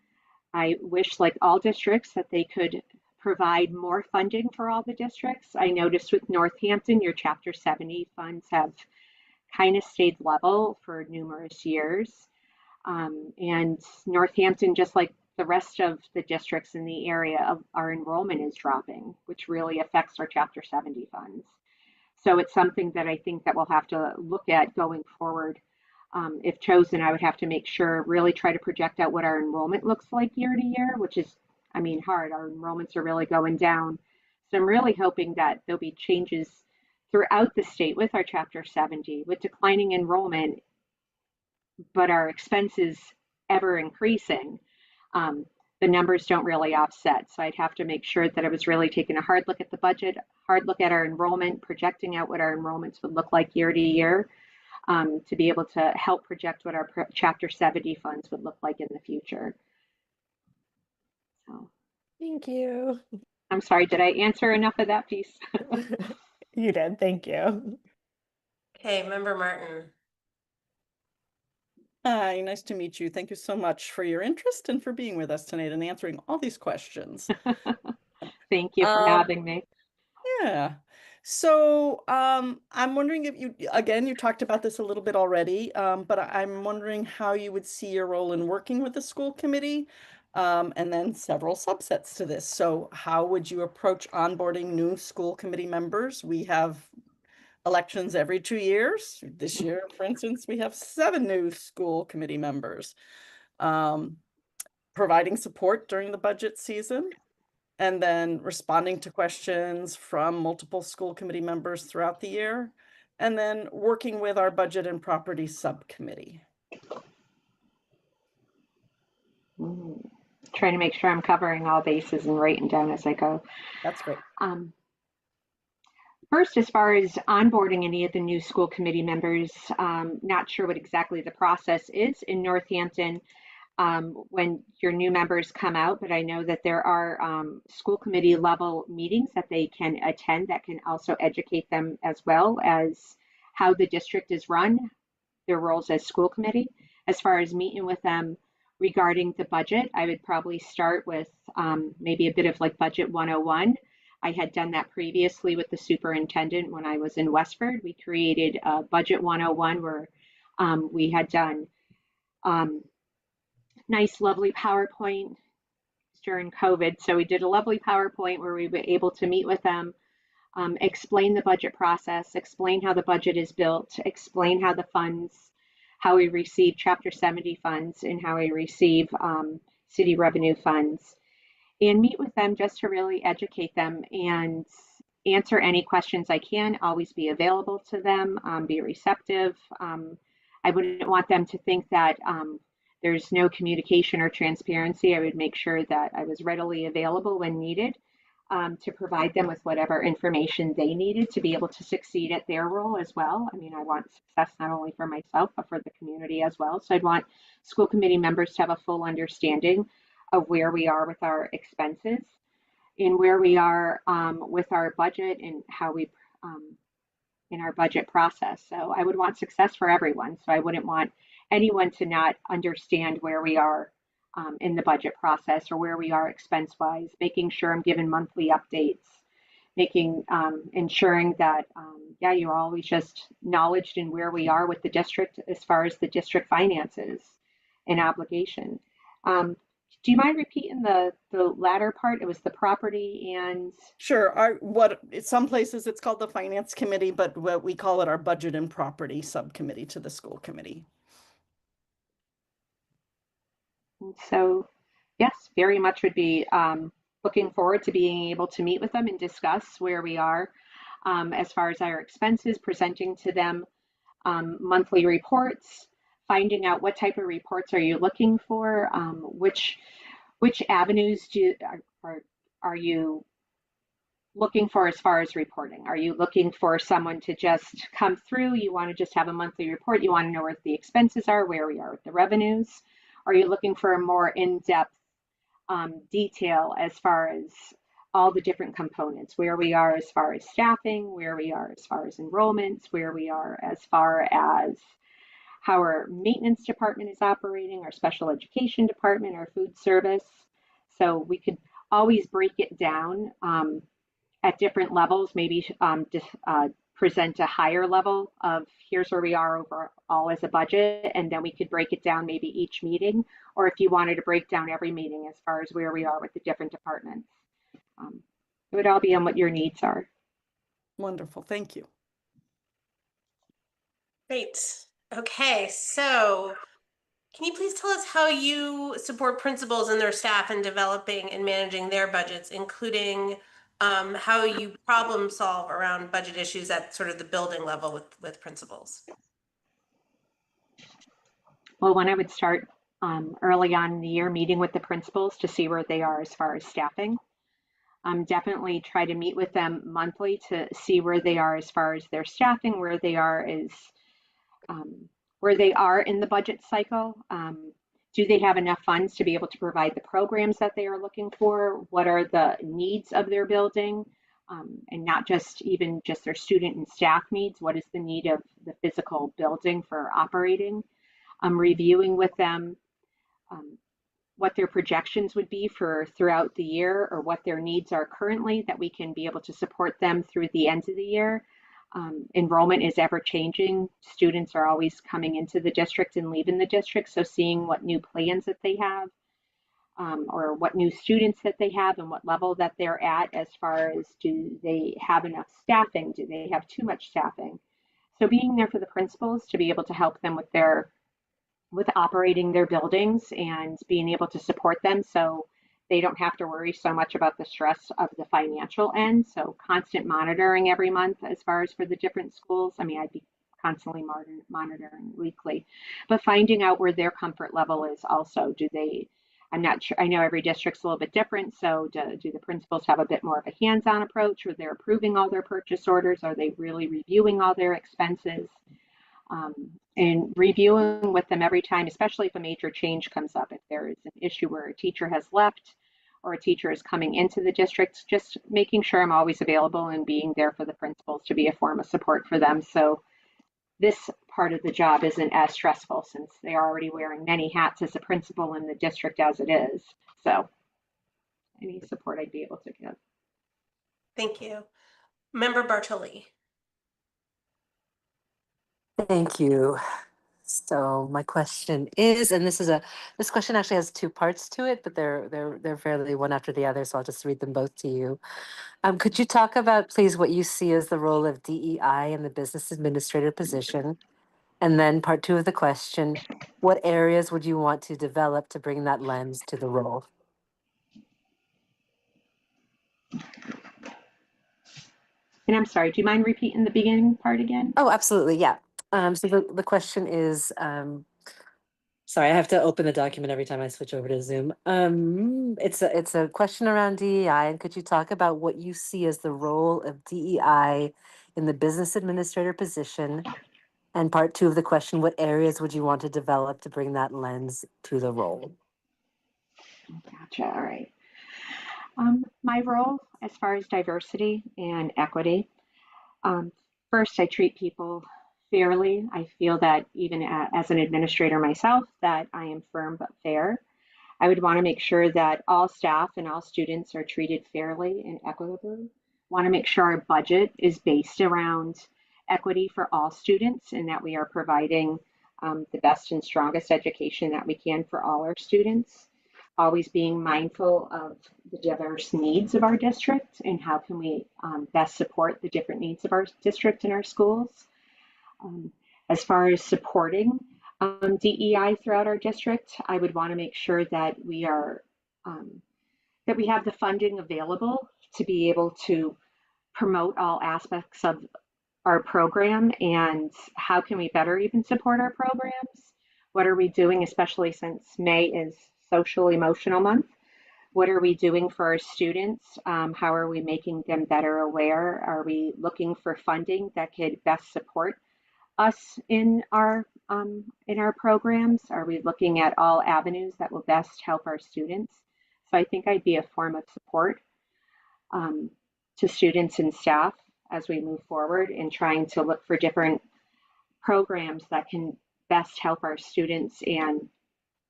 I wish, like all districts, that they could provide more funding for all the districts. I noticed with Northampton, your Chapter 70 funds have kind of stayed level for numerous years. And Northampton, just like the rest of the districts in the area, our enrollment is dropping, which really affects our Chapter 70 funds. So it's something that I think that we'll have to look at going forward. If chosen, I would have to make sure, really try to project out what our enrollment looks like year to year, which is, hard. Our enrollments are really going down. So I'm really hoping that there'll be changes throughout the state with our Chapter 70, with declining enrollment, but our expenses ever increasing. The numbers don't really offset. So I'd have to make sure that I was really taking a hard look at the budget, hard look at our enrollment, projecting out what our enrollments would look like year to year, to be able to help project what our Chapter 70 funds would look like in the future. So, Thank you. I'm sorry, did I answer enough of that piece? You did. Thank you. Okay, Member Martin. Hi, nice to meet you. Thank you so much for your interest and for being with us tonight and answering all these questions. Thank you for having me. Yeah. So I'm wondering if you talked about this a little bit already, but I'm wondering how you would see your role in working with the school committee, and then several subsets to this. So how would you approach onboarding new school committee members? We have elections every 2 years. This year, for instance, we have 7 new school committee members. Providing support during the budget season, and then responding to questions from multiple school committee members throughout the year, and then working with our budget and property subcommittee. Trying to make sure I'm covering all bases and writing down as I go. That's great. First, as far as onboarding any of the new school committee members, not sure what exactly the process is in Northampton when your new members come out, but I know that there are school committee level meetings that they can attend that can also educate them as well as how the district is run, their roles as school committee. As far as meeting with them regarding the budget, I would probably start with maybe a bit of like Budget 101. I had done that previously with the superintendent when I was in Westford. We created a Budget 101 where we had done nice, lovely PowerPoint during COVID. So we did a lovely PowerPoint where we were able to meet with them, explain the budget process, explain how the budget is built, explain how the funds, how we receive Chapter 70 funds and how we receive city revenue funds, and meet with them just to really educate them and answer any questions I can, always be available to them, be receptive. I wouldn't want them to think that there's no communication or transparency. I would make sure that I was readily available when needed to provide them with whatever information they needed to be able to succeed at their role as well. I want success not only for myself, but for the community as well. So I'd want school committee members to have a full understanding of where we are with our expenses and where we are with our budget and how we in our budget process. So I would want success for everyone. So I wouldn't want anyone to not understand where we are in the budget process or where we are expense wise, making sure I'm given monthly updates, ensuring that, you're always just knowledged in where we are with the district as far as the district finances and obligation. Do you mind repeating the latter part? It was the property and, Sure. Some places it's called the finance committee, but what we call it our budget and property subcommittee to the school committee. so yes, very much would be looking forward to being able to meet with them and discuss where we are as far as our expenses, presenting to them monthly reports, finding out what type of reports are you looking for, which avenues are you looking for as far as reporting? Are you looking for someone to just come through? You want to just have a monthly report? You want to know where the expenses are, where we are with the revenues? Are you looking for a more in-depth detail as far as all the different components, where we are as far as staffing, where we are as far as enrollments, where we are as far as how our maintenance department is operating, our special education department, our food service. So we could always break it down at different levels, maybe present a higher level of here's where we are overall as a budget, and then we could break it down maybe each meeting, or if you wanted to break down every meeting as far as where we are with the different departments. It would all be on what your needs are. Wonderful. Thank you. Great. Okay, so can you please tell us how you support principals and their staff in developing and managing their budgets, including how you problem solve around budget issues at sort of the building level with principals? Well, when I would start early on in the year, meeting with the principals to see where they are as far as staffing. Definitely try to meet with them monthly to see where they are as far as their staffing, where they are in the budget cycle. Do they have enough funds to be able to provide the programs that they are looking for? What are the needs of their building? And not just even just their student and staff needs. What is the need of the physical building for operating? Reviewing with them what their projections would be for throughout the year, or what their needs are currently, that we can be able to support them through the end of the year. Enrollment is ever changing. Students are always coming into the district and leaving the district. So seeing what new plans that they have, or what new students that they have and what level that they're at, as far as do they have enough staffing? Do they have too much staffing? So being there for the principals to be able to help them with operating their buildings and being able to support them, so they don't have to worry so much about the stress of the financial end. So constant monitoring every month as far as for the different schools. I mean, I'd be constantly monitoring weekly, but finding out where their comfort level is also. I'm not sure, I know every district's a little bit different, so do the principals have a bit more of a hands-on approach, where they're approving all their purchase orders? Are they really reviewing all their expenses? And reviewing with them every time, especially if a major change comes up. If there is an issue where a teacher has left or a teacher is coming into the district, just making sure I'm always available and being there for the principals to be a form of support for them. So this part of the job isn't as stressful, since they are already wearing many hats as a principal in the district as it is. So any support I'd be able to give. Thank you. Member Bartoli. Thank you. So my question is, and this question actually has two parts to it, but they're fairly one after the other, so I'll just read them both to you. Could you talk about, please, what you see as the role of DEI in the business administrator position? And then part two of the question, what areas would you want to develop to bring that lens to the role? And I'm sorry, do you mind repeating the beginning part again? Oh, absolutely, yeah. So the question is, sorry, I have to open the document every time I switch over to Zoom. It's a question around DEI, and could you talk about what you see as the role of DEI in the business administrator position? And part two of the question, what areas would you want to develop to bring that lens to the role? Gotcha, all right. My role as far as diversity and equity, first, I treat people fairly. I feel that even as an administrator myself, that I am firm but fair. I would want to make sure that all staff and all students are treated fairly and equitably. Want to make sure our budget is based around equity for all students, and that we are providing the best and strongest education that we can for all our students. always being mindful of the diverse needs of our district and how can we best support the different needs of our district and our schools. As far as supporting DEI throughout our district, I would want to make sure that we are that we have the funding available to be able to promote all aspects of our program, and how can we better even support our programs? What are we doing, especially since May is Social Emotional Month? What are we doing for our students? How are we making them better aware? Are we looking for funding that could best support us in our programs? Are we looking at all avenues that will best help our students? So I think I'd be a form of support to students and staff as we move forward in trying to look for different programs that can best help our students and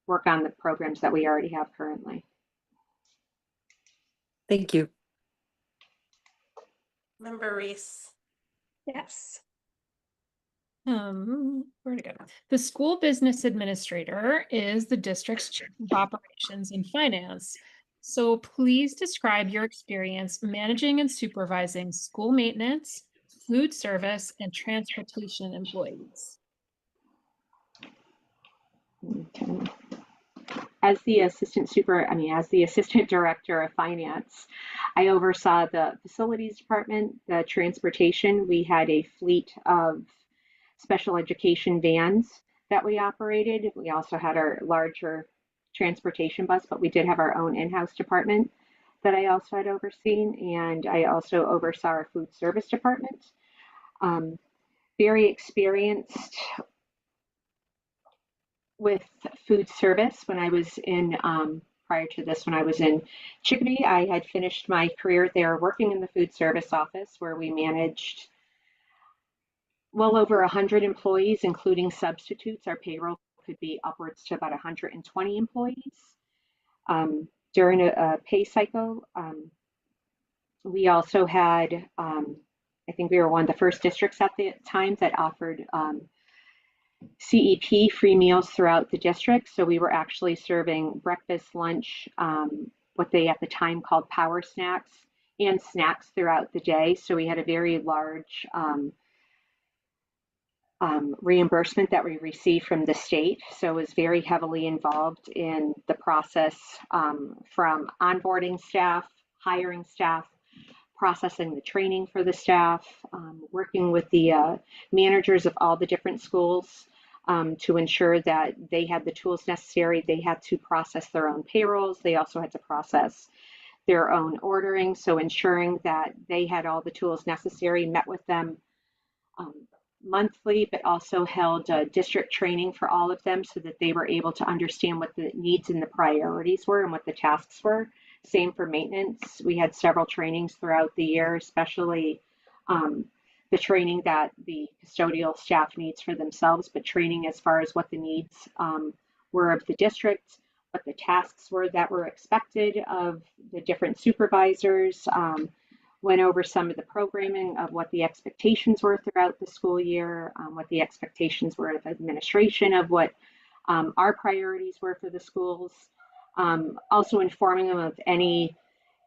work on the programs that we already have currently. Thank you. Member Reese. Yes. Where to go? The school business administrator is the district's chief of operations and finance. So please describe your experience managing and supervising school maintenance, food service, and transportation employees. Okay. As the assistant director of finance, I oversaw the facilities department, the transportation. We had a fleet of special education vans that we operated. We also had our larger transportation bus, but we did have our own in-house department that I also had overseen, and I also oversaw our food service department. Very experienced with food service when I was in, prior to this, when I was in Chicopee. I had finished my career there working in the food service office where we managed well over 100 employees, including substitutes. Our payroll could be upwards to about 120 employees. During a pay cycle, we also had, I think we were one of the first districts at the time that offered CEP free meals throughout the district. So we were actually serving breakfast, lunch, what they at the time called power snacks, and snacks throughout the day. So we had a very large reimbursement that we received from the state. So it was very heavily involved in the process from onboarding staff, hiring staff, processing the training for the staff, working with the managers of all the different schools to ensure that they had the tools necessary. They had to process their own payrolls. They also had to process their own ordering. So ensuring that they had all the tools necessary, met with them monthly, but also held district training for all of them so that they were able to understand what the needs and the priorities were and what the tasks were. Same for maintenance. We had several trainings throughout the year, especially the training that the custodial staff needs for themselves, but training as far as what the needs were of the district, what the tasks were that were expected of the different supervisors, went over some of the programming of what the expectations were throughout the school year, what the expectations were of administration, of what our priorities were for the schools. Also informing them of any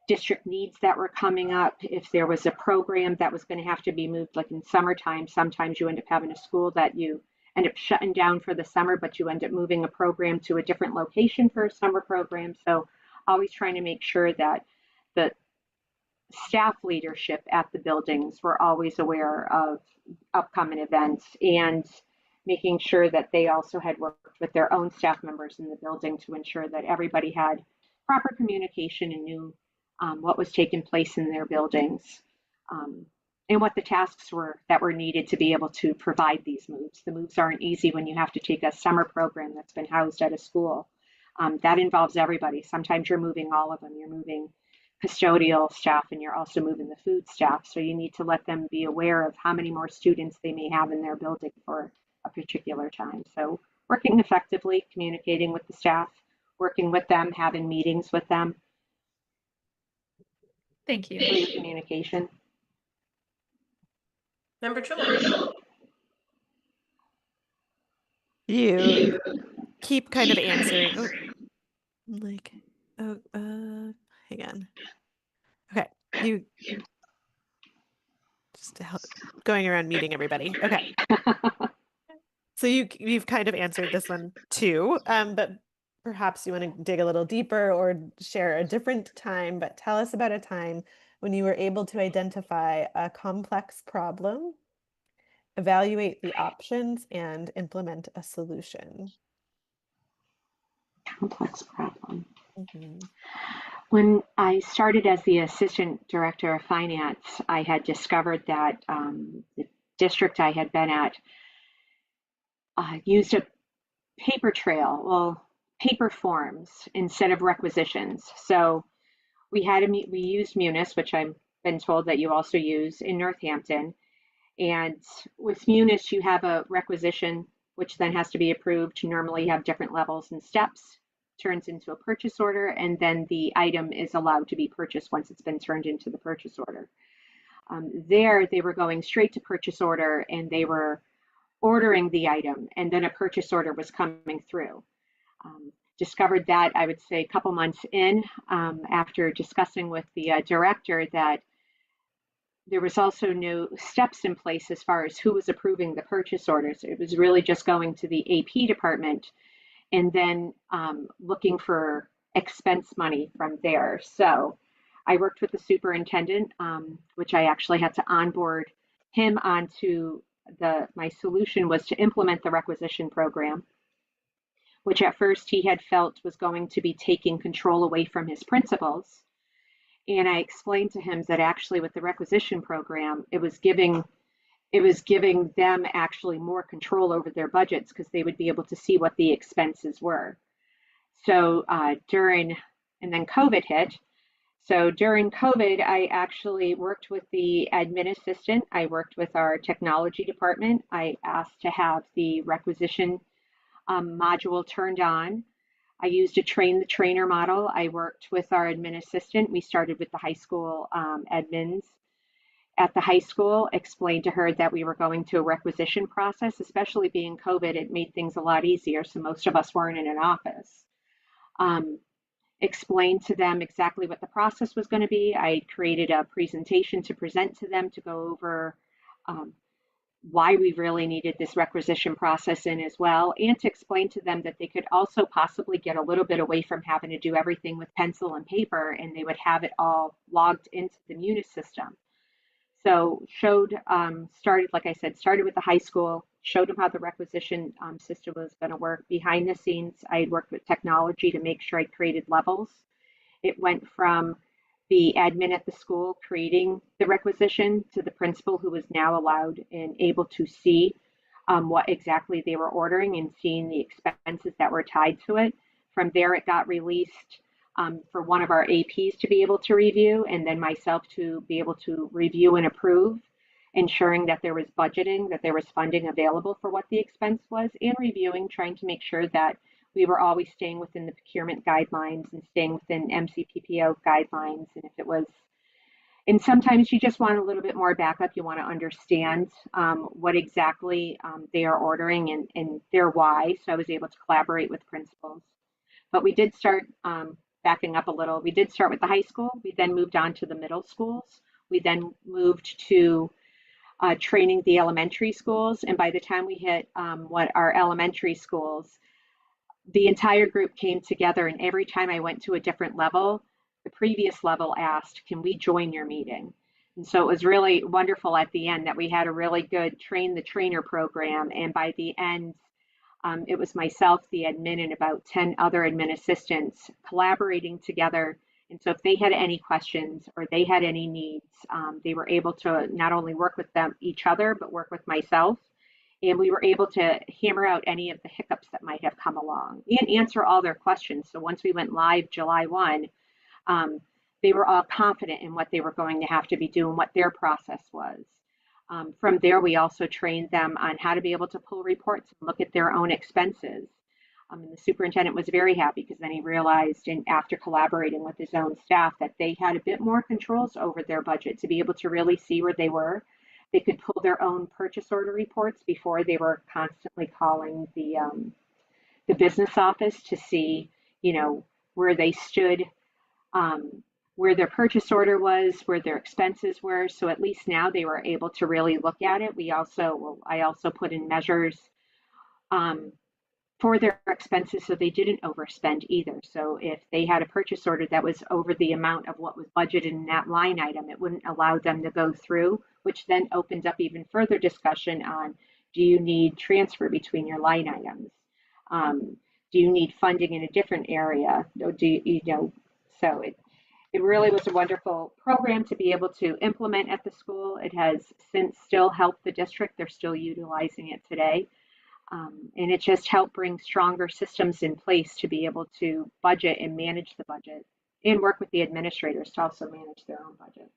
district needs that were coming up. If there was a program that was going to have to be moved, like in summertime, sometimes you end up having a school that you end up shutting down for the summer, but you end up moving a program to a different location for a summer program. So always trying to make sure that the staff leadership at the buildings were always aware of upcoming events and making sure that they also had worked with their own staff members in the building to ensure that everybody had proper communication and knew what was taking place in their buildings and what the tasks were that were needed to be able to provide these moves. The moves aren't easy when you have to take a summer program that's been housed at a school. That involves everybody. Sometimes you're moving all of them. You're moving custodial staff and you're also moving the food staff. So you need to let them be aware of how many more students they may have in their building for a particular time. So working effectively, communicating with the staff, working with them, having meetings with them. Thank you. Clear communication. Member Jewell. You keep kind of answering. Oh, like Oh, hang on. Okay, you just to help going around meeting everybody. Okay, so you've kind of answered this one too, but perhaps you want to dig a little deeper or share a different time. But tell us about a time when you were able to identify a complex problem, evaluate the options, and implement a solution. Complex problem. Mhm. When I started as the assistant director of finance, I had discovered that the district I had been at used a paper trail, well, paper forms instead of requisitions. So we used Munis, which I've been told that you also use in Northampton. And with Munis, you have a requisition, which then has to be approved. You normally have different levels and steps, turns into a purchase order, and then the item is allowed to be purchased once it's been turned into the purchase order. There, they were going straight to purchase order and they were ordering the item, and then a purchase order was coming through. Discovered that, I would say, a couple months in, after discussing with the director, that there was also no steps in place as far as who was approving the purchase orders. It was really just going to the AP department and then looking for expense money from there. So I worked with the superintendent, which I actually had to onboard him onto my solution was to implement the requisition program, which at first he had felt was going to be taking control away from his principals. And I explained to him that actually with the requisition program, it was giving them actually more control over their budgets because they would be able to see what the expenses were. So and then COVID hit. So during COVID, I actually worked with the admin assistant. I worked with our technology department. I asked to have the requisition module turned on. I used a train the trainer model. I worked with our admin assistant. We started with the high school admins at the high school, explained to her that we were going to a requisition process, especially being COVID, it made things a lot easier. So most of us weren't in an office. Explained to them exactly what the process was going to be. I created a presentation to present to them to go over why we really needed this requisition process in as well, and to explain to them that they could also possibly get a little bit away from having to do everything with pencil and paper, and they would have it all logged into the Munis system. So started, like I said, started with the high school, showed them how the requisition system was going to work. Behind the scenes, I had worked with technology to make sure I created levels. It went from the admin at the school creating the requisition to the principal, who was now allowed and able to see what exactly they were ordering and seeing the expenses that were tied to it. From there, it got released for one of our APs to be able to review, and then myself to be able to review and approve, ensuring that there was budgeting, that there was funding available for what the expense was, and reviewing, trying to make sure that we were always staying within the procurement guidelines and staying within MCPPO guidelines. And if it was, and sometimes you just want a little bit more backup. You want to understand what exactly they are ordering and their why. So I was able to collaborate with principals. But we did start backing up a little. We did start with the high school. We then moved on to the middle schools. We then moved to training the elementary schools. And by the time we hit what our elementary schools, the entire group came together, and every time I went to a different level, the previous level asked, can we join your meeting? And so it was really wonderful at the end that we had a really good train the trainer program. And by the end, it was myself, the admin, and about 10 other admin assistants collaborating together. And so if they had any questions or they had any needs, they were able to not only work with them, each other, but work with myself. And we were able to hammer out any of the hiccups that might have come along and answer all their questions. So once we went live July 1, they were all confident in what they were going to have to be doing, what their process was. From there, we also trained them on how to be able to pull reports and look at their own expenses. And the superintendent was very happy because then he realized, and after collaborating with his own staff, that they had a bit more controls over their budget to be able to really see where they were. They could pull their own purchase order reports before they were constantly calling the business office to see, where they stood, where their purchase order was, where their expenses were. So at least now they were able to really look at it. I also put in measures for their expenses so they didn't overspend either. So if they had a purchase order that was over the amount of what was budgeted in that line item, it wouldn't allow them to go through, which then opened up even further discussion on, do you need transfer between your line items? Do you need funding in a different area? So it really was a wonderful program to be able to implement at the school. It has since still helped the district. They're still utilizing it today. And it just helped bring stronger systems in place to be able to budget and manage the budget and work with the administrators to also manage their own budgets.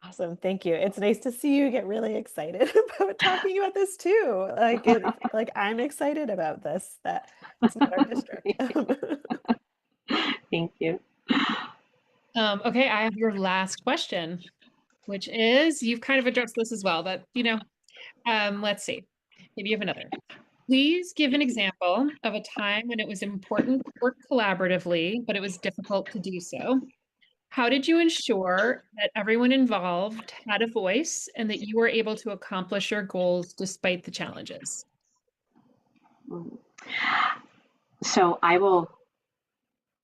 Awesome, thank you. It's nice to see you get really excited about talking about this too. Like I'm excited about this, that it's not our district. Thank you. Okay, I have your last question, which is, you've kind of addressed this as well, but let's see. Maybe you have another. Please give an example of a time when it was important to work collaboratively, but it was difficult to do so. How did you ensure that everyone involved had a voice and that you were able to accomplish your goals despite the challenges? So I will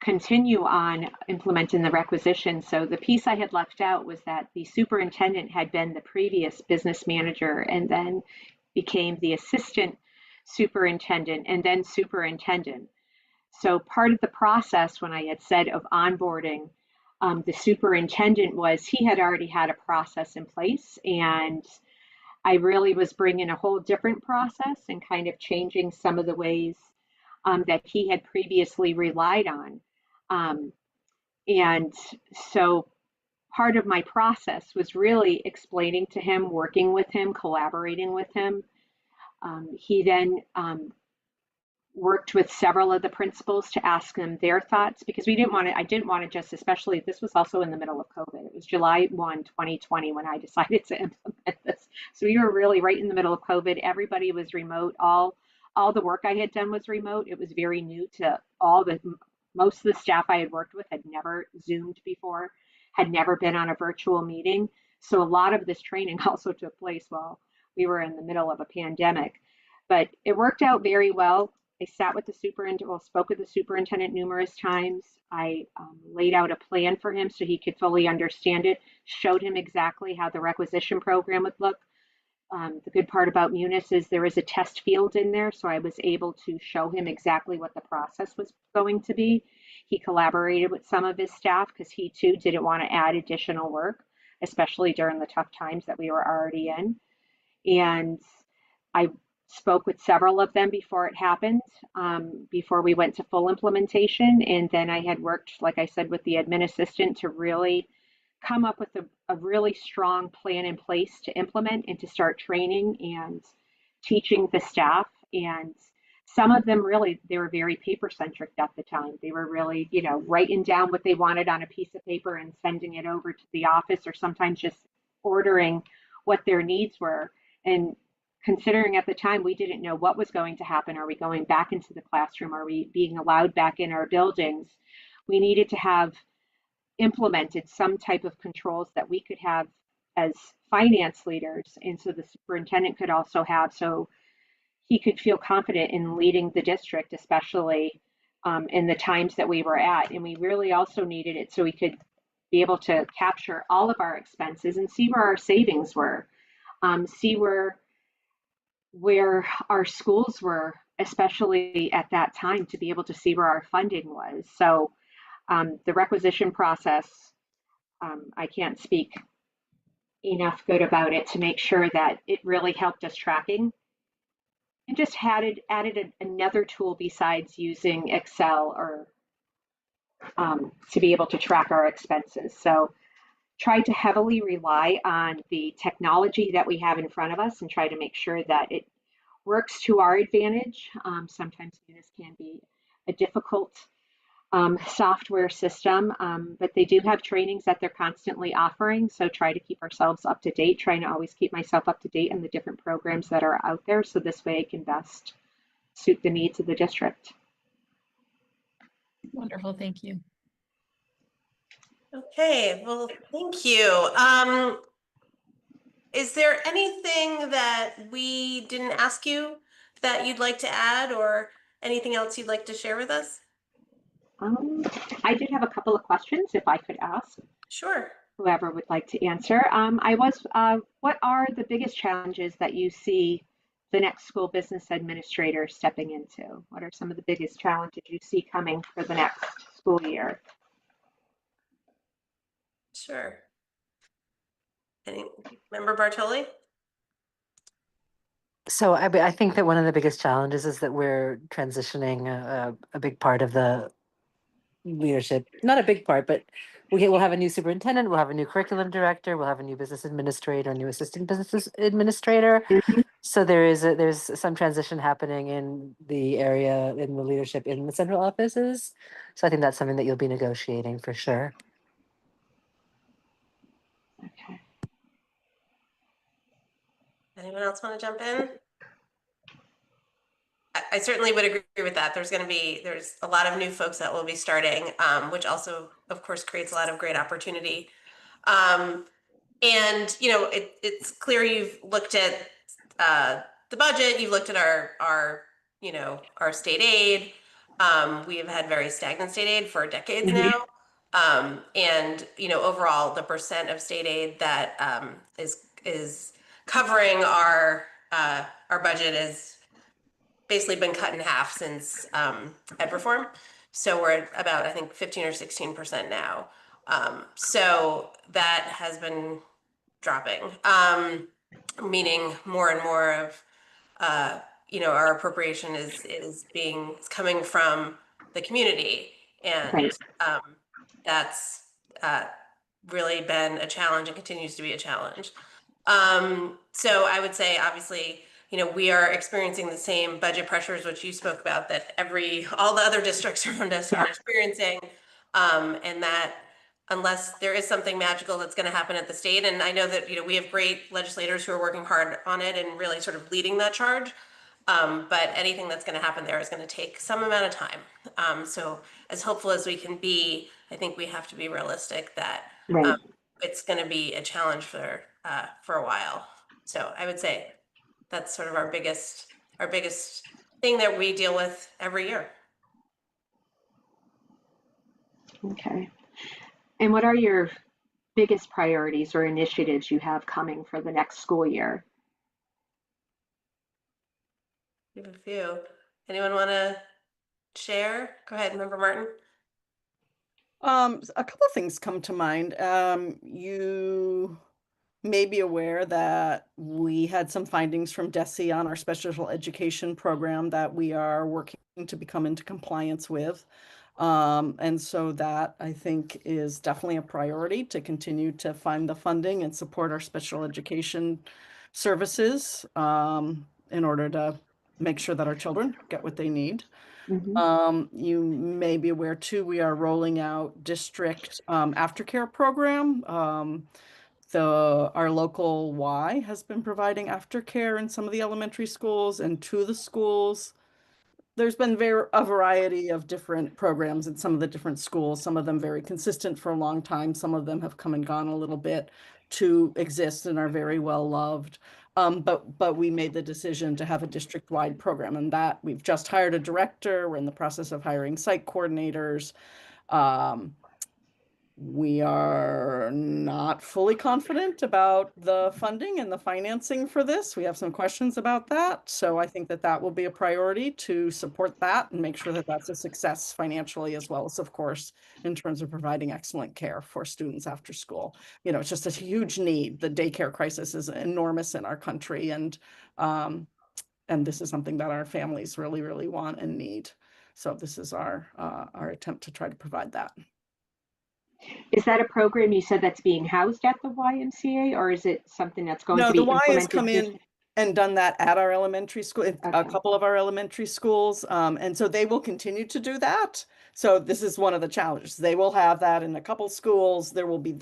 continue on implementing the requisition. So the piece I had left out was that the superintendent had been the previous business manager and then became the assistant superintendent and then superintendent. So part of the process when I had said of onboarding the superintendent was he had already had a process in place, and I really was bringing a whole different process and kind of changing some of the ways that he had previously relied on. And so part of my process was really explaining to him, working with him, collaborating with him. He then worked with several of the principals to ask them their thoughts, because I didn't want to just, especially, this was also in the middle of COVID. It was July 1, 2020 when I decided to implement this. So we were really right in the middle of COVID. Everybody was remote. All the work I had done was remote. It was very new to most of the staff I had worked with had never Zoomed before, had never been on a virtual meeting. So a lot of this training also took place while we were in the middle of a pandemic. But it worked out very well. I sat with the superintendent, spoke with the superintendent numerous times. I laid out a plan for him so he could fully understand it, showed him exactly how the requisition program would look. The good part about Munis is there is a test field in there, so I was able to show him exactly what the process was going to be. He collaborated with some of his staff because he too didn't want to add additional work, especially during the tough times that we were already in. And I spoke with several of them before it happened, before we went to full implementation. And then I had worked, like I said, with the admin assistant to really come up with a really strong plan in place to implement and to start training and teaching the staff. And some of them really, they were very paper centric at the time. They were really, writing down what they wanted on a piece of paper and sending it over to the office, or sometimes just ordering what their needs were. And considering at the time we didn't know what was going to happen, are we going back into the classroom, are we being allowed back in our buildings, we needed to have implemented some type of controls that we could have as finance leaders, and so the superintendent could also have, so he could feel confident in leading the district, especially in the times that we were at. And we really also needed it so we could be able to capture all of our expenses and see where our savings were, see where our schools were, especially at that time, to be able to see where our funding was. So the requisition process, I can't speak enough good about it to make sure that it really helped us tracking, and just added another tool besides using Excel or to be able to track our expenses. So tried to heavily rely on the technology that we have in front of us and try to make sure that it works to our advantage. Sometimes Munis can be a difficult software system, but they do have trainings that they're constantly offering. So try to keep ourselves up to date, trying to always keep myself up to date on the different programs that are out there. So this way it can best suit the needs of the district. Wonderful, thank you. Okay, well, thank you. Is there anything that we didn't ask you that you'd like to add, or anything else you'd like to share with us? I did have a couple of questions if I could ask Sure. whoever would like to answer. What are the biggest challenges that you see the next school business administrator stepping into? What are some of the biggest challenges you see coming for the next school year? Sure. Any member Bartoli? So I think that one of the biggest challenges is that we're transitioning a big part of the leadership, not a big part, but we'll have a new superintendent, we'll have a new curriculum director, we'll have a new business administrator, a new assistant business administrator. So there's some transition happening in the area, in the leadership in the central offices. So I think that's something that you'll be negotiating for sure. Okay. Anyone else want to jump in? I certainly would agree with that. There's a lot of new folks that will be starting, which also, of course, creates a lot of great opportunity. And it's clear you've looked at the budget. You've looked at our state aid. We have had very stagnant state aid for decades now. And overall, the percent of state aid that is covering our budget is basically been cut in half since ed reform. So we're at about, I think, 15 or 16% now. So that has been dropping, meaning more and more of our appropriation is coming from the community, and Right. that's really been a challenge and continues to be a challenge. So I would say, obviously, we are experiencing the same budget pressures, which you spoke about, that all the other districts around us are experiencing, and that unless there is something magical that's going to happen at the state, and I know that we have great legislators who are working hard on it and really sort of leading that charge, but anything that's going to happen there is going to take some amount of time. So as hopeful as we can be, I think we have to be realistic that Right. it's going to be a challenge for a while. So I would say that's sort of our biggest thing that we deal with every year. Okay. And what are your biggest priorities or initiatives you have coming for the next school year? We have a few. Anyone want to share? Go ahead, Member Martin. A couple of things come to mind. You may be aware that we had some findings from DESE on our special education program that we are working to become into compliance with. And so that, I think, is definitely a priority, to continue to find the funding and support our special education services in order to make sure that our children get what they need. You may be aware too, we are rolling out district aftercare program. Our local Y has been providing aftercare in some of the elementary schools and to the schools. There's been a variety of different programs in some of the different schools, some of them very consistent for a long time. Some of them have come and gone a little bit to exist and are very well loved. But we made the decision to have a district-wide program, and that we've just hired a director. We're in the process of hiring site coordinators. We are not fully confident about the funding and the financing for this. We have some questions about that. So I think that will be a priority, to support that and make sure that that's a success financially, as well as, of course, in terms of providing excellent care for students after school. It's just a huge need. The daycare crisis is enormous in our country, and this is something that our families really, really want and need. So this is our attempt to try to provide that. Is that a program you said that's being housed at the YMCA, or is it something that's going to be implemented? No, the Y has come in and done that at our elementary school, a couple of our elementary schools. And so they will continue to do that. So this is one of the challenges. They will have that in a couple schools. There will be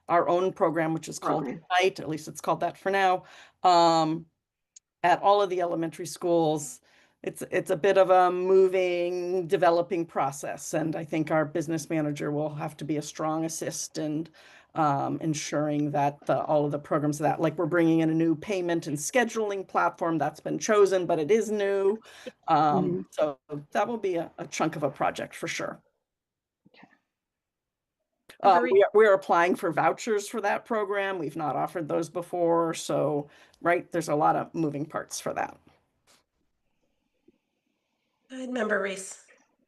our own program, which is called Ignite, at least it's called that for now, at all of the elementary schools. it's a bit of a moving, developing process, and I think our business manager will have to be a strong assist in ensuring that all of the programs that, like, we're bringing in a new payment and scheduling platform that's been chosen, but it is new. So that will be a chunk of a project for sure. We're applying for vouchers for that program. We've not offered those before, so right, there's a lot of moving parts for that. Good, Member Reese.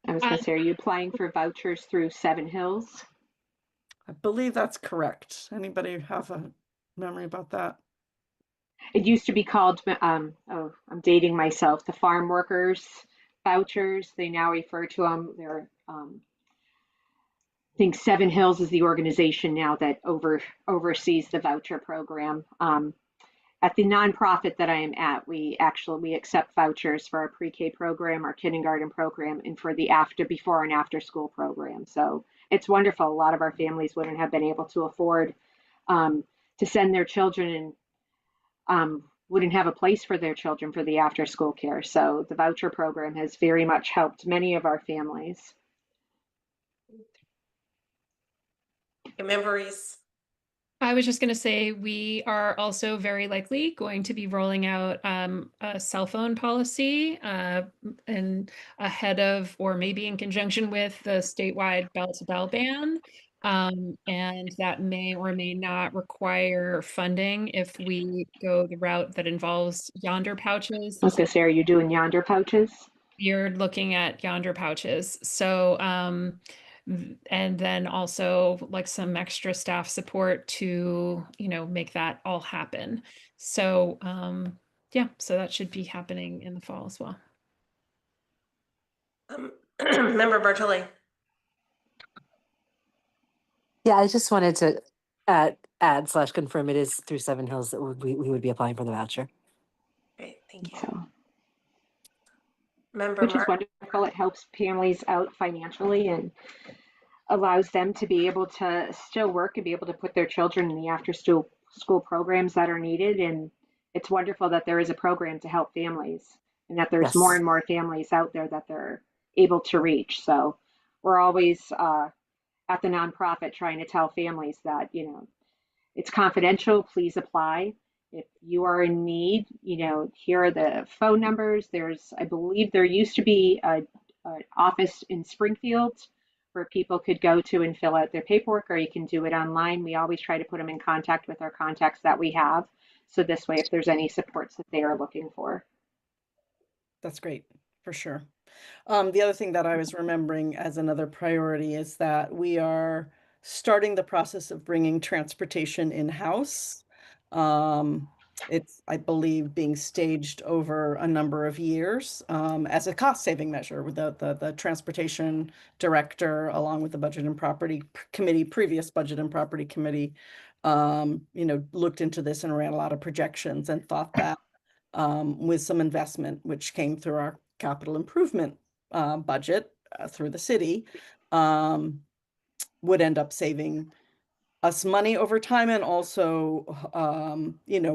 I was going to say, are you applying for vouchers through Seven Hills? I believe that's correct. Anybody have a memory about that? It used to be called, I'm dating myself, the farm workers vouchers. They now refer to them, they're, I think Seven Hills is the organization now that oversees the voucher program. At the nonprofit that I am at, we accept vouchers for our pre-K program, our kindergarten program, and for the before and after school program. So it's wonderful. A lot of our families wouldn't have been able to afford to send their children, and wouldn't have a place for their children for the after school care. So the voucher program has very much helped many of our families. Member Reese. I was just going to say, we are also very likely going to be rolling out a cell phone policy and ahead of, or maybe in conjunction with, the statewide bell-to-bell ban. And that may or may not require funding if we go the route that involves Yonder pouches. I was going to say, are you doing Yonder pouches? You're looking at Yonder pouches. So, and then also like some extra staff support to, make that all happen. So, yeah, so that should be happening in the fall as well. Member Bartoli. Yeah, I just wanted to add/confirm it is through Seven Hills that we would be applying for the voucher. Great, thank you. So, Member which is Mark. wonderful. It helps families out financially and allows them to be able to still work and be able to put their children in the after school programs that are needed. And it's wonderful that there is a program to help families, and that there's more Yes. and more families out there that they're able to reach. So we're always at the nonprofit trying to tell families that, it's confidential, please apply. If you are in need, here are the phone numbers. I believe there used to be an office in Springfield where people could go to and fill out their paperwork, or you can do it online. We always try to put them in contact with our contacts that we have. So this way, if there's any supports that they are looking for. That's great, for sure. The other thing that I was remembering as another priority is that we are starting the process of bringing transportation in-house. It's, I believe, being staged over a number of years as a cost-saving measure. With the transportation director, along with the Budget and Property Committee, previous Budget and Property Committee, looked into this and ran a lot of projections and thought that with some investment, which came through our capital improvement budget through the city, would end up saving us money over time, and also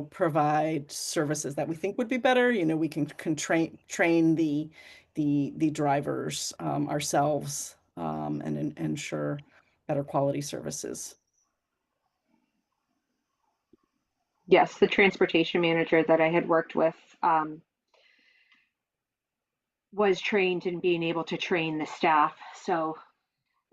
provide services that we think would be better. We can train the drivers ourselves and ensure better quality services. Yes, the transportation manager that I had worked with was trained in being able to train the staff. So,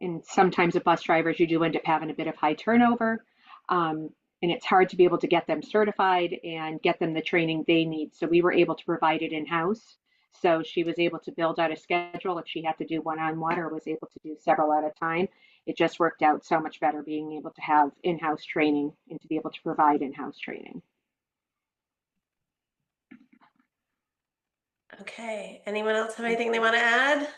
and sometimes the bus drivers, you do end up having a bit of high turnover. And it's hard to be able to get them certified and get them the training they need. So we were able to provide it in-house. So she was able to build out a schedule if she had to do one-on-one, or was able to do several at a time. It just worked out so much better being able to have in-house training and to be able to provide in-house training. Okay, anyone else have anything they want to add?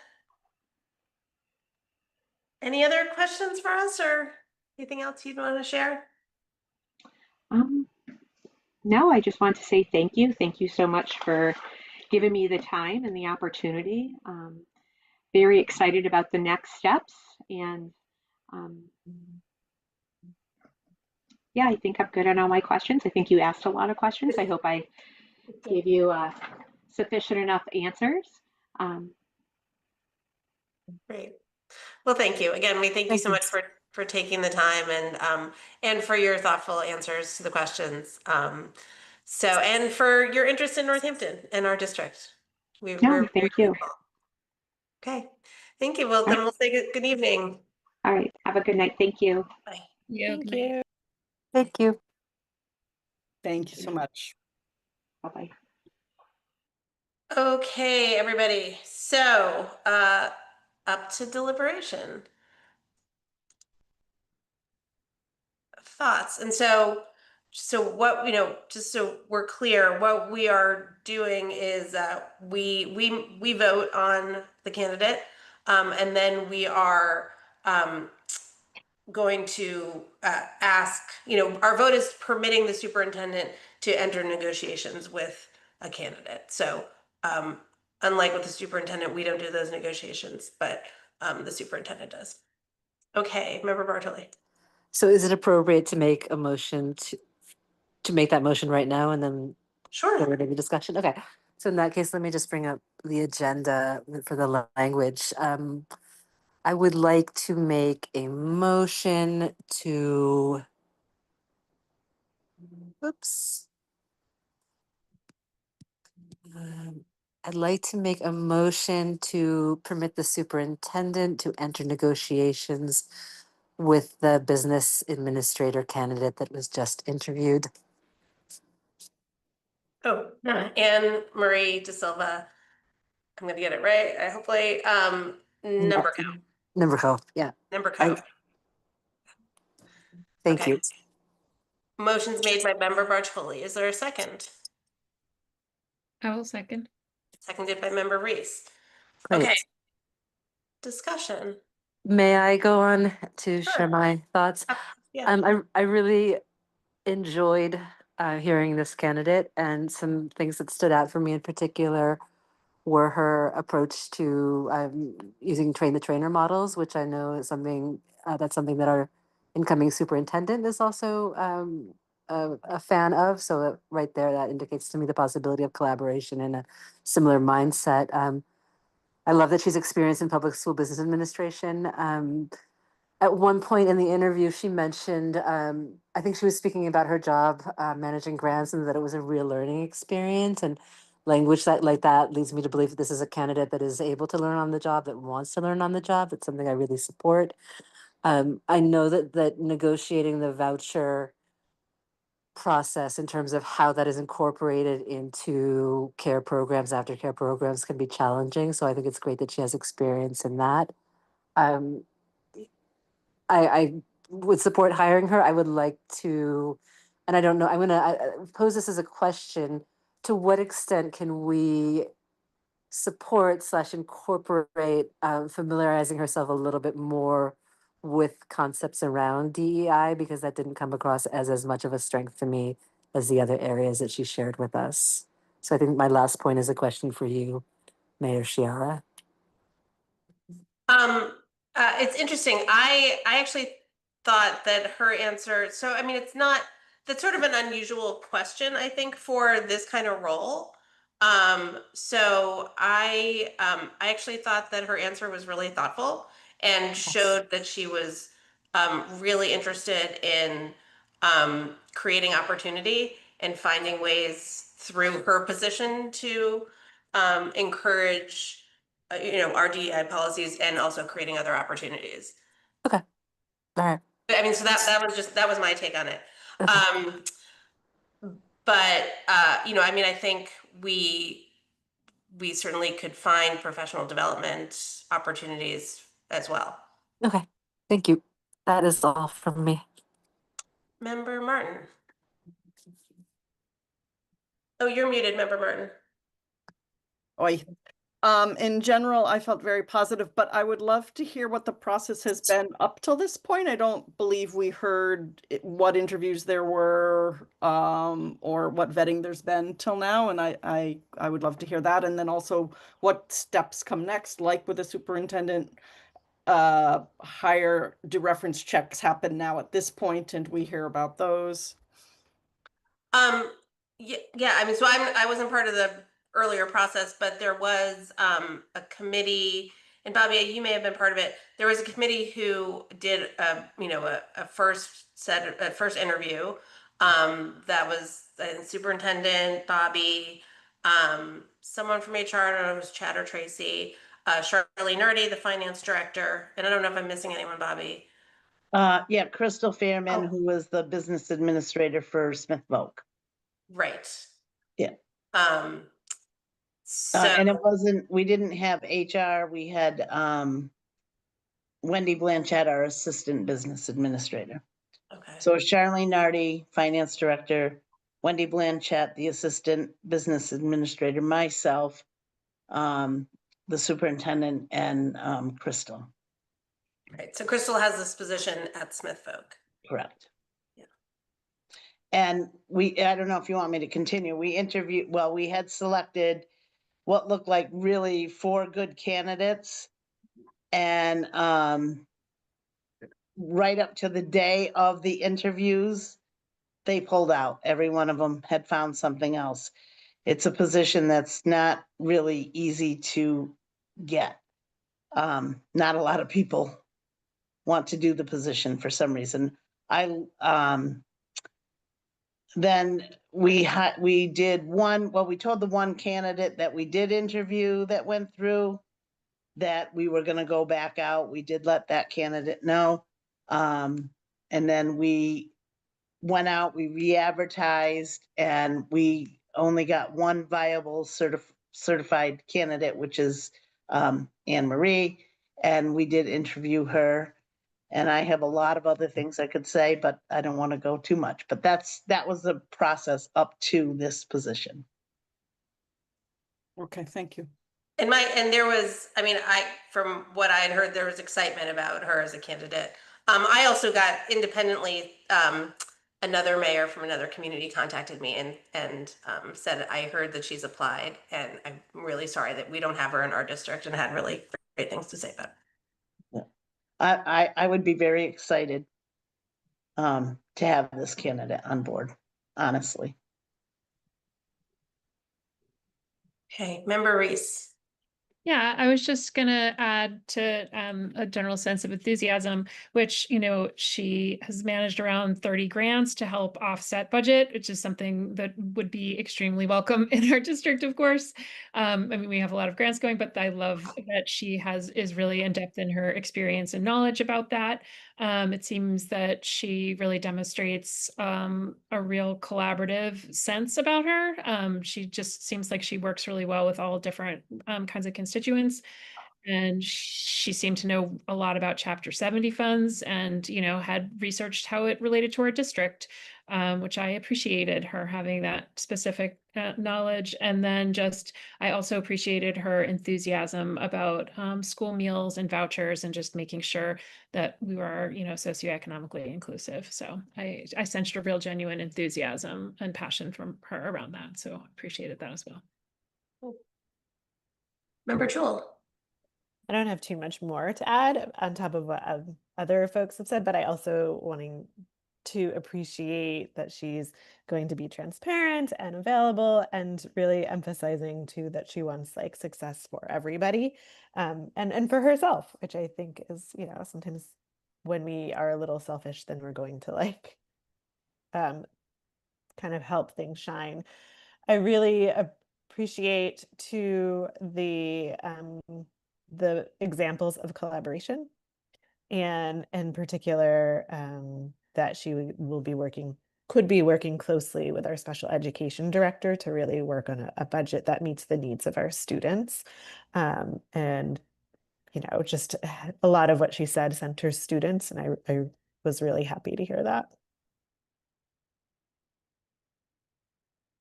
Any other questions for us, or anything else you'd want to share? No, I just want to say thank you. Thank you so much for giving me the time and the opportunity. Very excited about the next steps. And yeah, I think I'm good on all my questions. I think you asked a lot of questions. I hope I gave you sufficient enough answers. Great. Well, thank you. Again, we thank you so much for taking the time and for your thoughtful answers to the questions. And for your interest in Northampton and our district. We're very Thank you. grateful. Okay. Thank you. Well, then we'll say good evening. All right. Have a good night. Thank you. Bye. Yeah, Thank good night. you. Thank you. Thank you so much. Bye-bye. Okay, everybody. So, up to deliberation. Thoughts. And so what, just so we're clear, what we are doing is we vote on the candidate, and then we are going to ask, our vote is permitting the superintendent to enter negotiations with a candidate. So unlike with the superintendent, we don't do those negotiations, but the superintendent does. Okay, Member Bartoli. So is it appropriate to make a motion to make that motion right now and then Sure. go into the discussion? Okay. So in that case, let me just bring up the agenda for the language. I would like to make a motion to, oops. I'd like to make a motion to permit the superintendent to enter negotiations with the business administrator candidate that was just interviewed. Oh, Anne Marie De Silva. I'm gonna get it right. I hopefully Numberco. Numberco, yeah. Numberco. Thank Okay. you. Motion's made by Member Bartoli. Is there a second? I will second. Seconded by Member Reese. Great. Okay. Discussion. May I go on to Sure. share my thoughts? Yeah. I really enjoyed hearing this candidate, and some things that stood out for me in particular were her approach to using train the trainer models, which I know is something that's something that our incoming superintendent is also a fan of. So right there, that indicates to me the possibility of collaboration and a similar mindset. I love that she's experienced in public school business administration. At one point in the interview, she mentioned, I think she was speaking about her job managing grants and that it was a real learning experience. And language like that leads me to believe that this is a candidate that is able to learn on the job, that wants to learn on the job. That's something I really support. I know that negotiating the voucher process in terms of how that is incorporated into care programs, aftercare programs, can be challenging. So I think it's great that she has experience in that. I would support hiring her. I would like to, and I don't know, I'm going to pose this as a question. To what extent can we support / incorporate familiarizing herself a little bit more with concepts around DEI, because that didn't come across as much of a strength to me as the other areas that she shared with us. So I think my last point is a question for you, Mayor Chiara. It's interesting. I actually thought that her answer, so I mean, that's sort of an unusual question, I think, for this kind of role. So I actually thought that her answer was really thoughtful and showed that she was really interested in creating opportunity and finding ways through her position to encourage our DEI policies and also creating other opportunities. Okay. All right. I mean, so that was my take on it. Okay. But I mean, I think we certainly could find professional development opportunities as well. Okay. Thank you. That is all from me. Member Martin. Oh, you're muted, Member Martin. Oi. In general, I felt very positive, but I would love to hear what the process has been up till this point. I don't believe we heard what interviews there were, or what vetting there's been till now. And I would love to hear that. And then also what steps come next, like with the superintendent hire, do reference checks happen now at this point, and we hear about those? Yeah. I mean, so I wasn't part of the earlier process, but there was a committee, and Bobby, you may have been part of it. There was a committee who did a first interview. That was superintendent, Bobby, someone from HR, I don't know if it was Chad or Tracy, Charlie Nerdy, the finance director, and I don't know if I'm missing anyone, Bobby. Yeah, Crystal Fairman, Oh. who was the business administrator for Smith Voc. Right. Yeah. So And it wasn't, we didn't have HR, we had Wendy Blanchett, our assistant business administrator. okay. So it's Charlene Nardi, finance director, Wendy Blanchett, the assistant business administrator, myself, the superintendent, and Crystal. Right. So Crystal has this position at Smith Voc. Correct. Yeah. And I don't know if you want me to continue. We had selected what looked like really 4 good candidates. And right up to the day of the interviews, they pulled out. Every one of them had found something else. It's a position that's not really easy to get. Not a lot of people want to do the position for some reason. Then we told the one candidate that we did interview that went through that we were going to go back out. We did let that candidate know. And then we went out, we re-advertised, and we only got one viable certified candidate, which is Anne Marie. And we did interview her. And I have a lot of other things I could say, but I don't want to go too much. But that was the process up to this position. Okay, thank you. And there was, from what I had heard, there was excitement about her as a candidate. I also got independently, another mayor from another community contacted me and said, I heard that she's applied, and I'm really sorry that we don't have her in our district, and had really great things to say about it. I would be very excited to have this candidate on board, honestly. Okay, Member Reese. Yeah, I was just gonna add to a general sense of enthusiasm, which, she has managed around 30 grants to help offset budget, which is something that would be extremely welcome in our district, of course. We have a lot of grants going, but I love that she is really in depth in her experience and knowledge about that. It seems that she really demonstrates a real collaborative sense about her. She just seems like she works really well with all different kinds of constituents. And she seemed to know a lot about Chapter 70 funds and, had researched how it related to our district, which I appreciated her having that specific knowledge. And then I also appreciated her enthusiasm about school meals and vouchers and just making sure that we were, socioeconomically inclusive. So I sensed a real genuine enthusiasm and passion from her around that. So I appreciated that as well. Member Jewell. I don't have too much more to add on top of what other folks have said, but I also wanting to appreciate that she's going to be transparent and available, and really emphasizing too that she wants success for everybody, and for herself, which I think is, sometimes when we are a little selfish, then we're going to kind of help things shine. I really appreciate too the examples of collaboration, and in particular that she could be working closely with our special education director to really work on a budget that meets the needs of our students. And just a lot of what she said centers students, and I was really happy to hear that.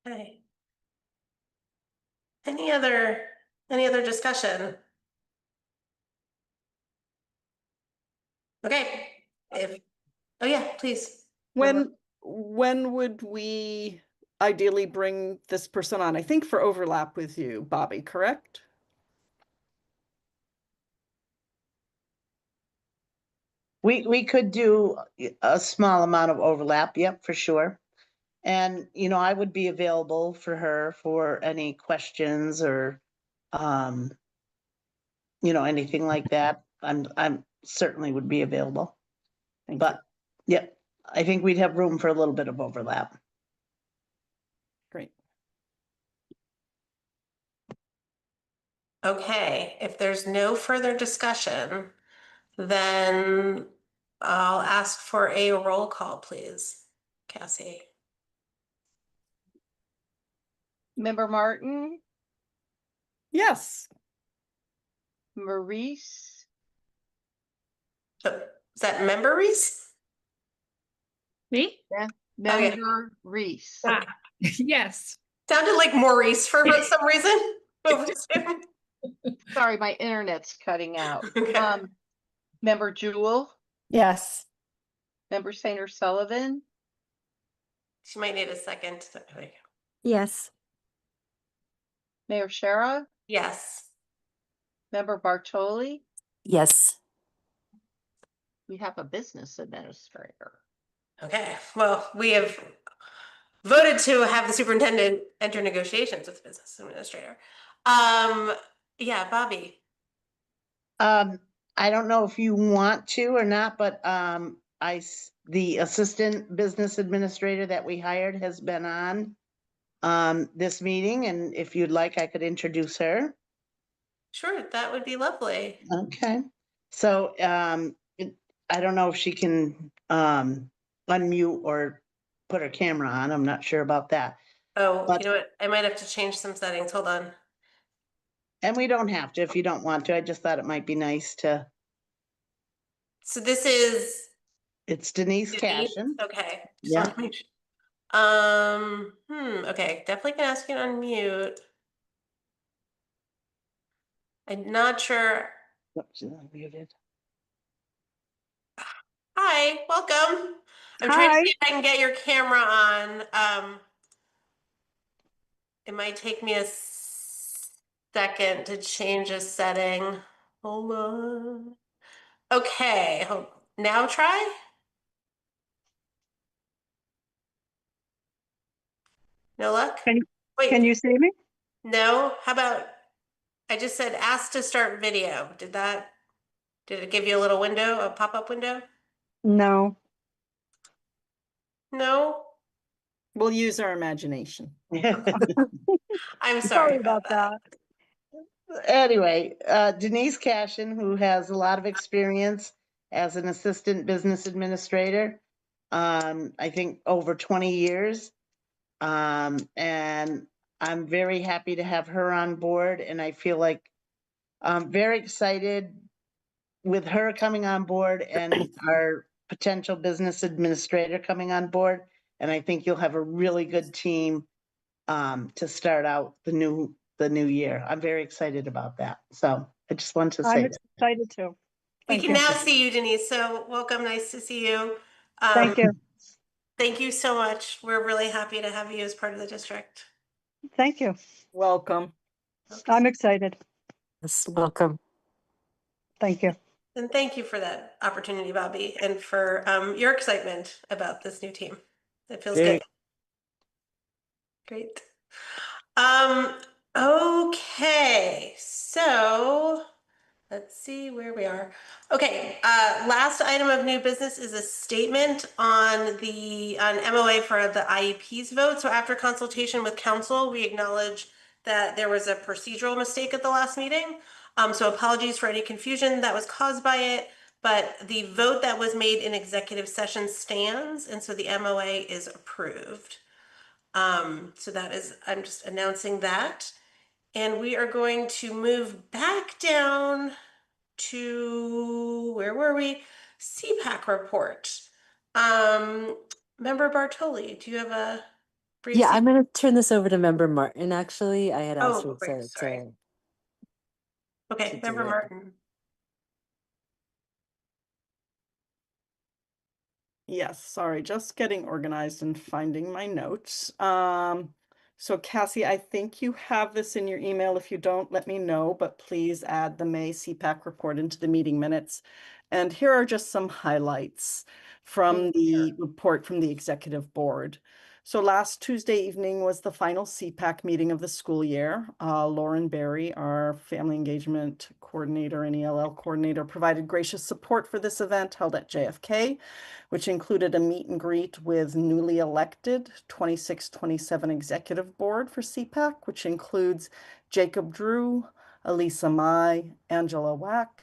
Okay. Any other discussion? Okay. Oh yeah, please. When would we ideally bring this person on? I think for overlap with you, Bobby, correct? We could do a small amount of overlap. Yep, for sure. And, I would be available for her for any questions or, anything like that. I'm certainly would be available. Thank you. But, yep, I think we'd have room for a little bit of overlap. Great. Okay, if there's no further discussion, then I'll ask for a roll call, please. Cassie? Member Martin, Yes. Maurice, Oh, is that member Reese? Me? Member Reese. Ah, yes. Sounded like Maurice for some reason. Over Zoom. Sorry, my internet's cutting out. Okay. Member Jewel, Yes. Member Sainer Sullivan, She might need a second. There you go. Yes. Mayor Shara, Yes. Member Bartoli. Yes. We have a business administrator. Okay, well, we have voted to have the superintendent enter negotiations with the business administrator. Yeah, Bobby. I don't know if you want to or not, but the assistant business administrator that we hired has been on this meeting, and if you'd like, I could introduce her. Sure, that would be lovely. Okay, so I don't know if she can unmute or put her camera on. I'm not sure about that. Oh, But- you know what? I might have to change some settings. Hold on. And we don't have to if you don't want to. I just thought it might be nice to. So this is It's Denise Denise? Cashin. Okay. Just Yeah. wanted to make sure. Okay, definitely can ask you to unmute. I'm not sure. Oops, she's unmuted. Hi, welcome. I'm trying to see if I can get your camera on. It might take me a second to change a setting. Hold on. Okay, now try. No luck? Wait, Can you see me? no? How about, I just said ask to start video. Did it give you a little window, a pop-up window? No. No? We'll use our imagination. I'm sorry about that. Anyway, Denise Cashin, who has a lot of experience as an assistant business administrator, I think over 20 years. And I'm very happy to have her on board, and I feel like I'm very excited with her coming on board and our potential business administrator coming on board. And I think you'll have a really good team to start out the new year. I'm very excited about that. So I just want to say I'm that. excited too. We Thank can you. now see you, Denise, so welcome, nice to see you. Thank you. Thank you so much. We're really happy to have you as part of the district. Thank you. Welcome. I'm excited. Yes. Welcome. Thank you. And thank you for that opportunity, Bobby, and for your excitement about this new team. It feels good. Great. Okay, so let's see where we are. Okay, last item of new business is a statement on MOA for the IEP's vote. So after consultation with council, we acknowledge that there was a procedural mistake at the last meeting. So apologies for any confusion that was caused by it, but the vote that was made in executive session stands, and so the MOA is approved. So that is, I'm just announcing that. And we are going to move back down to, where were we? CPAC report. Member Bartoli, do you have a brief? Yeah, I'm going to turn this over to Member Martin, actually. I had asked Oh, her great, sorry. Okay, to Member do it. Martin. Yes, sorry, just getting organized and finding my notes. So Cassie, I think you have this in your email. If you don't, let me know, but please add the May CPAC report into the meeting minutes. And here are just some highlights from the report from the executive board. So last Tuesday evening was the final CPAC meeting of the school year. Lauren Berry, our family engagement coordinator and ELL coordinator, provided gracious support for this event held at JFK, which included a meet and greet with newly elected 26-27 executive board for CPAC, which includes Jacob Drew, Elisa Mai, Angela Wack,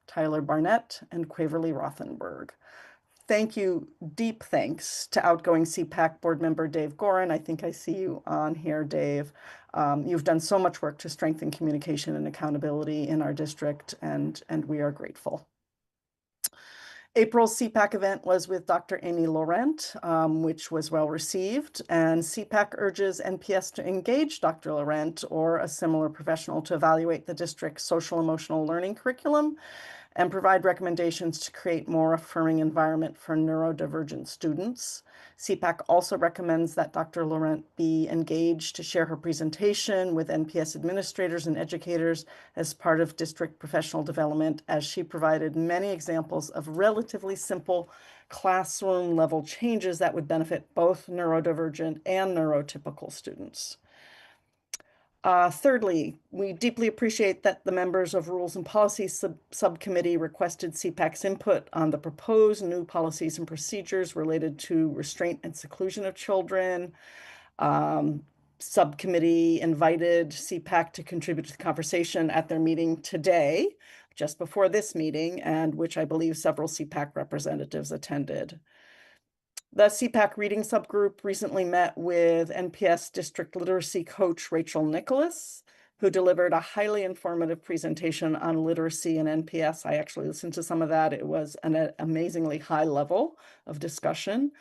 Tyler Barnett, and Quaverly Rothenberg. Thank you, deep thanks to outgoing CPAC board member Dave Gorin. I think I see you on here, Dave. You've done so much work to strengthen communication and accountability in our district, and we are grateful. April's CPAC event was with Dr. Amy Laurent, which was well received, and CPAC urges NPS to engage Dr. Laurent or a similar professional to evaluate the district's social emotional learning curriculum and provide recommendations to create more affirming environment for neurodivergent students. CPAC also recommends that Dr. Laurent be engaged to share her presentation with NPS administrators and educators as part of district professional development, as she provided many examples of relatively simple classroom level changes that would benefit both neurodivergent and neurotypical students. Thirdly, we deeply appreciate that the members of Rules and Policies Subcommittee requested CPAC's input on the proposed new policies and procedures related to restraint and seclusion of children. Subcommittee invited CPAC to contribute to the conversation at their meeting today, just before this meeting, and which I believe several CPAC representatives attended. The CPAC reading subgroup recently met with NPS district literacy coach Rachel Nicholas, who delivered a highly informative presentation on literacy and NPS. I actually listened to some of that. It was an amazingly high level of discussion.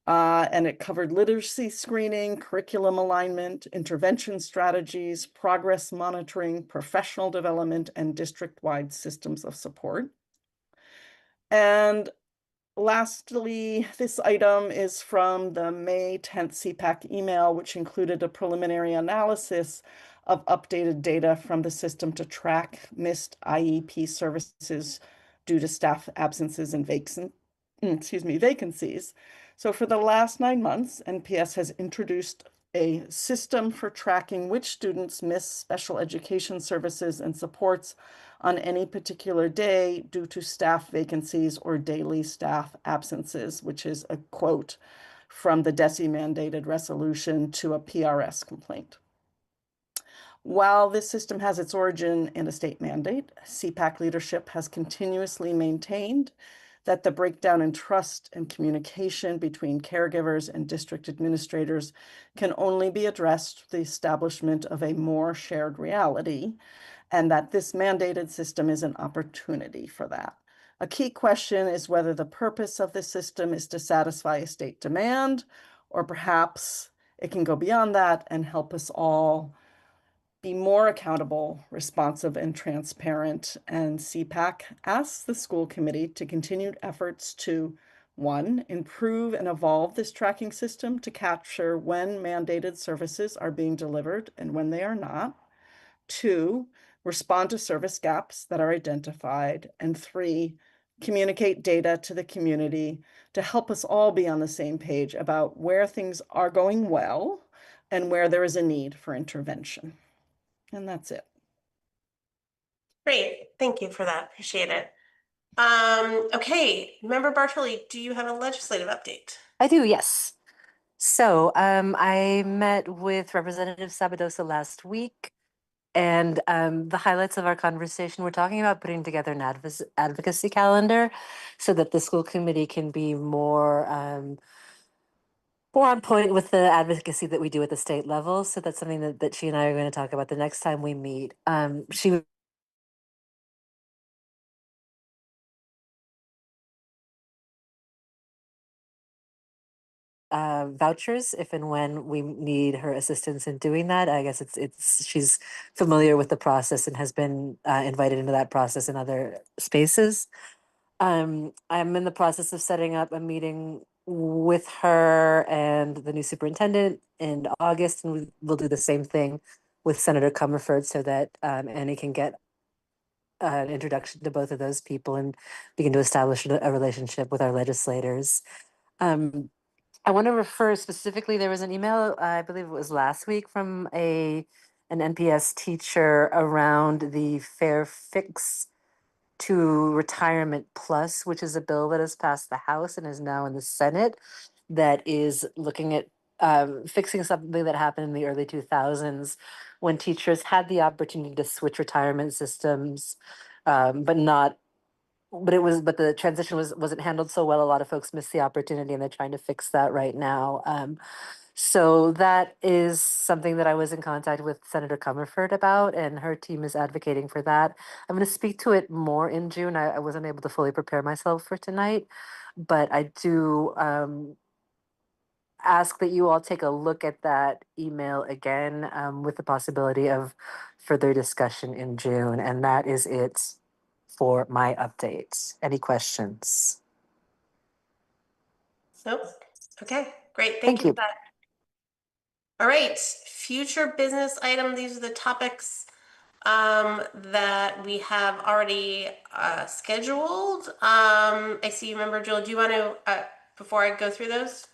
And it covered literacy screening, curriculum alignment, intervention strategies, progress monitoring, professional development, and district-wide systems of support. And lastly, this item is from the May 10th CPAC email, which included a preliminary analysis of updated data from the system to track missed IEP services due to staff absences and vacancies. So for the last 9 months, NPS has introduced a system for tracking which students miss special education services and supports on any particular day due to staff vacancies or daily staff absences, which is a quote from the DESE mandated resolution to a PRS complaint. While this system has its origin in a state mandate, CPAC leadership has continuously maintained that the breakdown in trust and communication between caregivers and district administrators can only be addressed through the establishment of a more shared reality, and that this mandated system is an opportunity for that. A key question is whether the purpose of this system is to satisfy a state demand, or perhaps it can go beyond that and help us all be more accountable, responsive, and transparent. And CPAC asks the school committee to continue efforts to, 1, improve and evolve this tracking system to capture when mandated services are being delivered and when they are not. 2, respond to service gaps that are identified. And 3, communicate data to the community to help us all be on the same page about where things are going well and where there is a need for intervention. And that's it. Great, thank you for that, appreciate it. Okay, Member Bartoli, do you have a legislative update? I do, yes. So I met with Representative Sabadosa last week, and the highlights of our conversation, we're talking about putting together an advocacy calendar so that the school committee can be more on point with the advocacy that we do at the state level. So that's something that she and I are going to talk about the next time we meet. She vouchers if and when we need her assistance in doing that. I guess she's familiar with the process and has been invited into that process in other spaces. I'm in the process of setting up a meeting with her and the new superintendent in August, and we'll do the same thing with Senator Comerford so that Annie can get an introduction to both of those people and begin to establish a relationship with our legislators. I want to refer specifically, there was an email, I believe it was last week, from an NPS teacher around the fair fix to retirement plus, which is a bill that has passed the House and is now in the Senate, that is looking at fixing something that happened in the early 2000s when teachers had the opportunity to switch retirement systems, but not but the transition wasn't handled so well. A lot of folks missed the opportunity, and they're trying to fix that right now. So that is something that I was in contact with Senator Comerford about, and her team is advocating for that. I'm going to speak to it more in June. I wasn't able to fully prepare myself for tonight, but I do ask that you all take a look at that email again, with the possibility of further discussion in June. And that is it for my updates. Any questions? Nope. Okay, great. Thank Thank you you. for that. All right, future business item. These are the topics that we have already scheduled. I see you, Member Joel. Do you want to, before I go through those,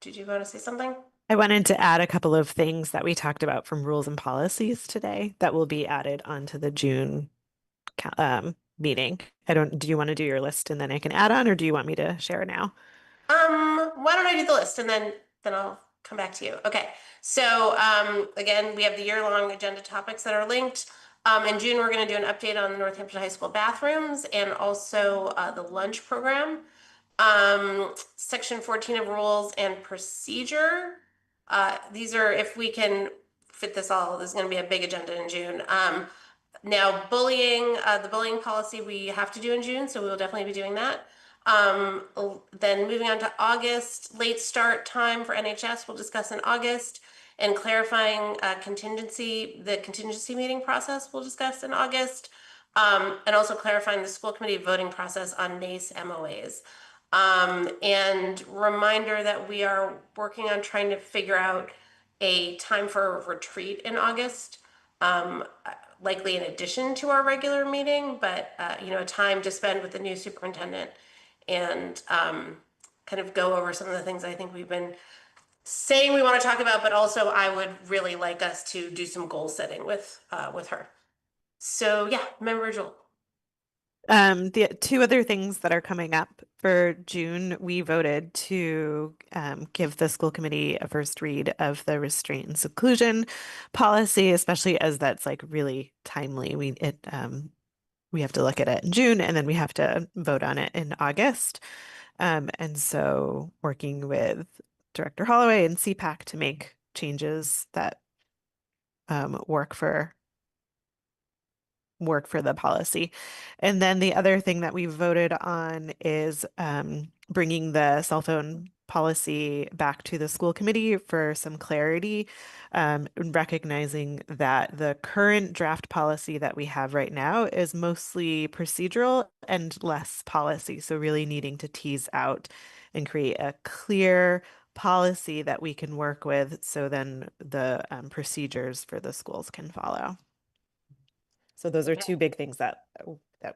did you want to say something? I wanted to add a couple of things that we talked about from rules and policies today that will be added onto the June meeting. Do you want to do your list and then I can add on, or do you want me to share now? Why don't I do the list and then I'll come back to you. Okay. So again, we have the year-long agenda topics that are linked. In June, we're going to do an update on the Northampton High School bathrooms and also the lunch program. Section 14 of rules and procedure. These are, if we can fit this all, this is going to be a big agenda in June. Now bullying, the bullying policy we have to do in June, so we will definitely be doing that. Then moving on to August, late start time for NHS, we'll discuss in August, and clarifying the contingency meeting process we'll discuss in August, and also clarifying the school committee voting process on NACE MOAs. And reminder that we are working on trying to figure out a time for a retreat in August, likely in addition to our regular meeting, but a time to spend with the new superintendent and kind of go over some of the things I think we've been saying we want to talk about, but also I would really like us to do some goal setting with her. So yeah, Member Joel. The two other things that are coming up for June, we voted to give the school committee a first read of the restraint and seclusion policy, especially as that's like really timely. We have to look at it in June and then we have to vote on it in August. And so working with Director Holloway and CPAC to make changes that work for the policy. And then the other thing that we voted on is bringing the cell phone policy back to the school committee for some clarity, recognizing that the current draft policy that we have right now is mostly procedural and less policy. So really needing to tease out and create a clear policy that we can work with so then the procedures for the schools can follow. So those are two big things that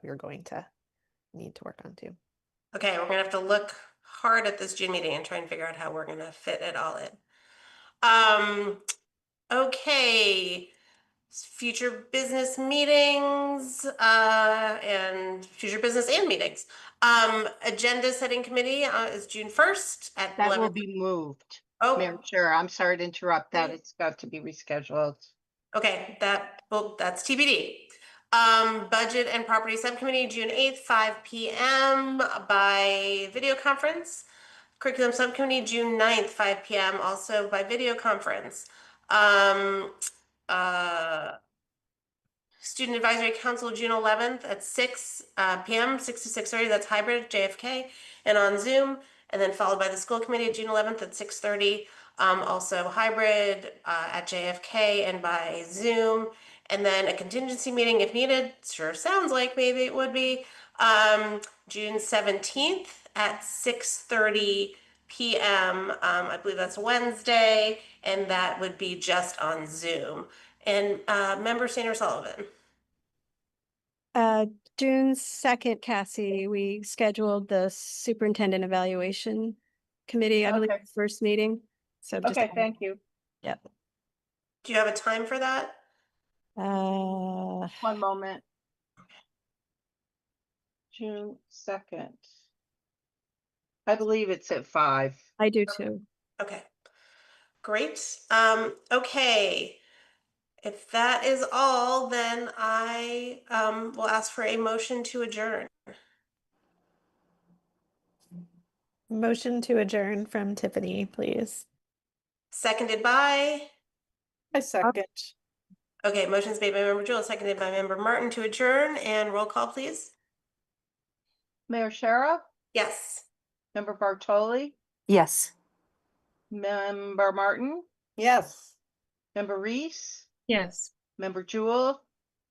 we're going to need to work on too. Okay, we're gonna have to look hard at this June meeting and try and figure out how we're gonna fit it all in. Okay, future business meetings and future business and meetings. Agenda setting committee is June 1st at That 11. will be moved. Oh, Madam Chair, I'm sorry to interrupt that. Okay. It's got to be rescheduled. okay, that's TBD. Budget and property subcommittee, June 8th, 5 p.m. by video conference. Curriculum subcommittee, June 9th, 5 p.m. also by video conference. Student Advisory Council, June 11th at 6 p.m., 6 to 6:30, that's hybrid, JFK, and on Zoom, and then followed by the school committee, June 11th at 6:30, also hybrid at JFK and by Zoom, and then a contingency meeting if needed, sure sounds like maybe it would be, June 17th at 6:30 p.m. I believe that's Wednesday, and that would be just on Zoom. And Member Sainer Sullivan. June 2nd, Cassie, we scheduled the superintendent evaluation committee, I believe, Okay. first meeting. So just, Okay, thank you. Yep. Do you have a time for that? One moment. June 2nd. I believe it's at 5. I do too. Okay, great. Okay. If that is all, then I will ask for a motion to adjourn. Motion to adjourn from Tiffany, please. Seconded by, I second. okay, motion's made by member Jewell, seconded by member Martin to adjourn, and roll call, please. Mayor Shara, Yes. member Bartoli, Yes. member Martin, Yes. member Reese, Yes. member Jewell,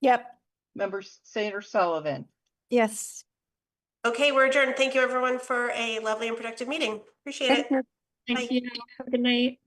Yep. member Sanders Sullivan. Yes. Okay, we're adjourned. Thank you, everyone, for a lovely and productive meeting. Appreciate Thank it. you. Thank Bye. you. Have a good night.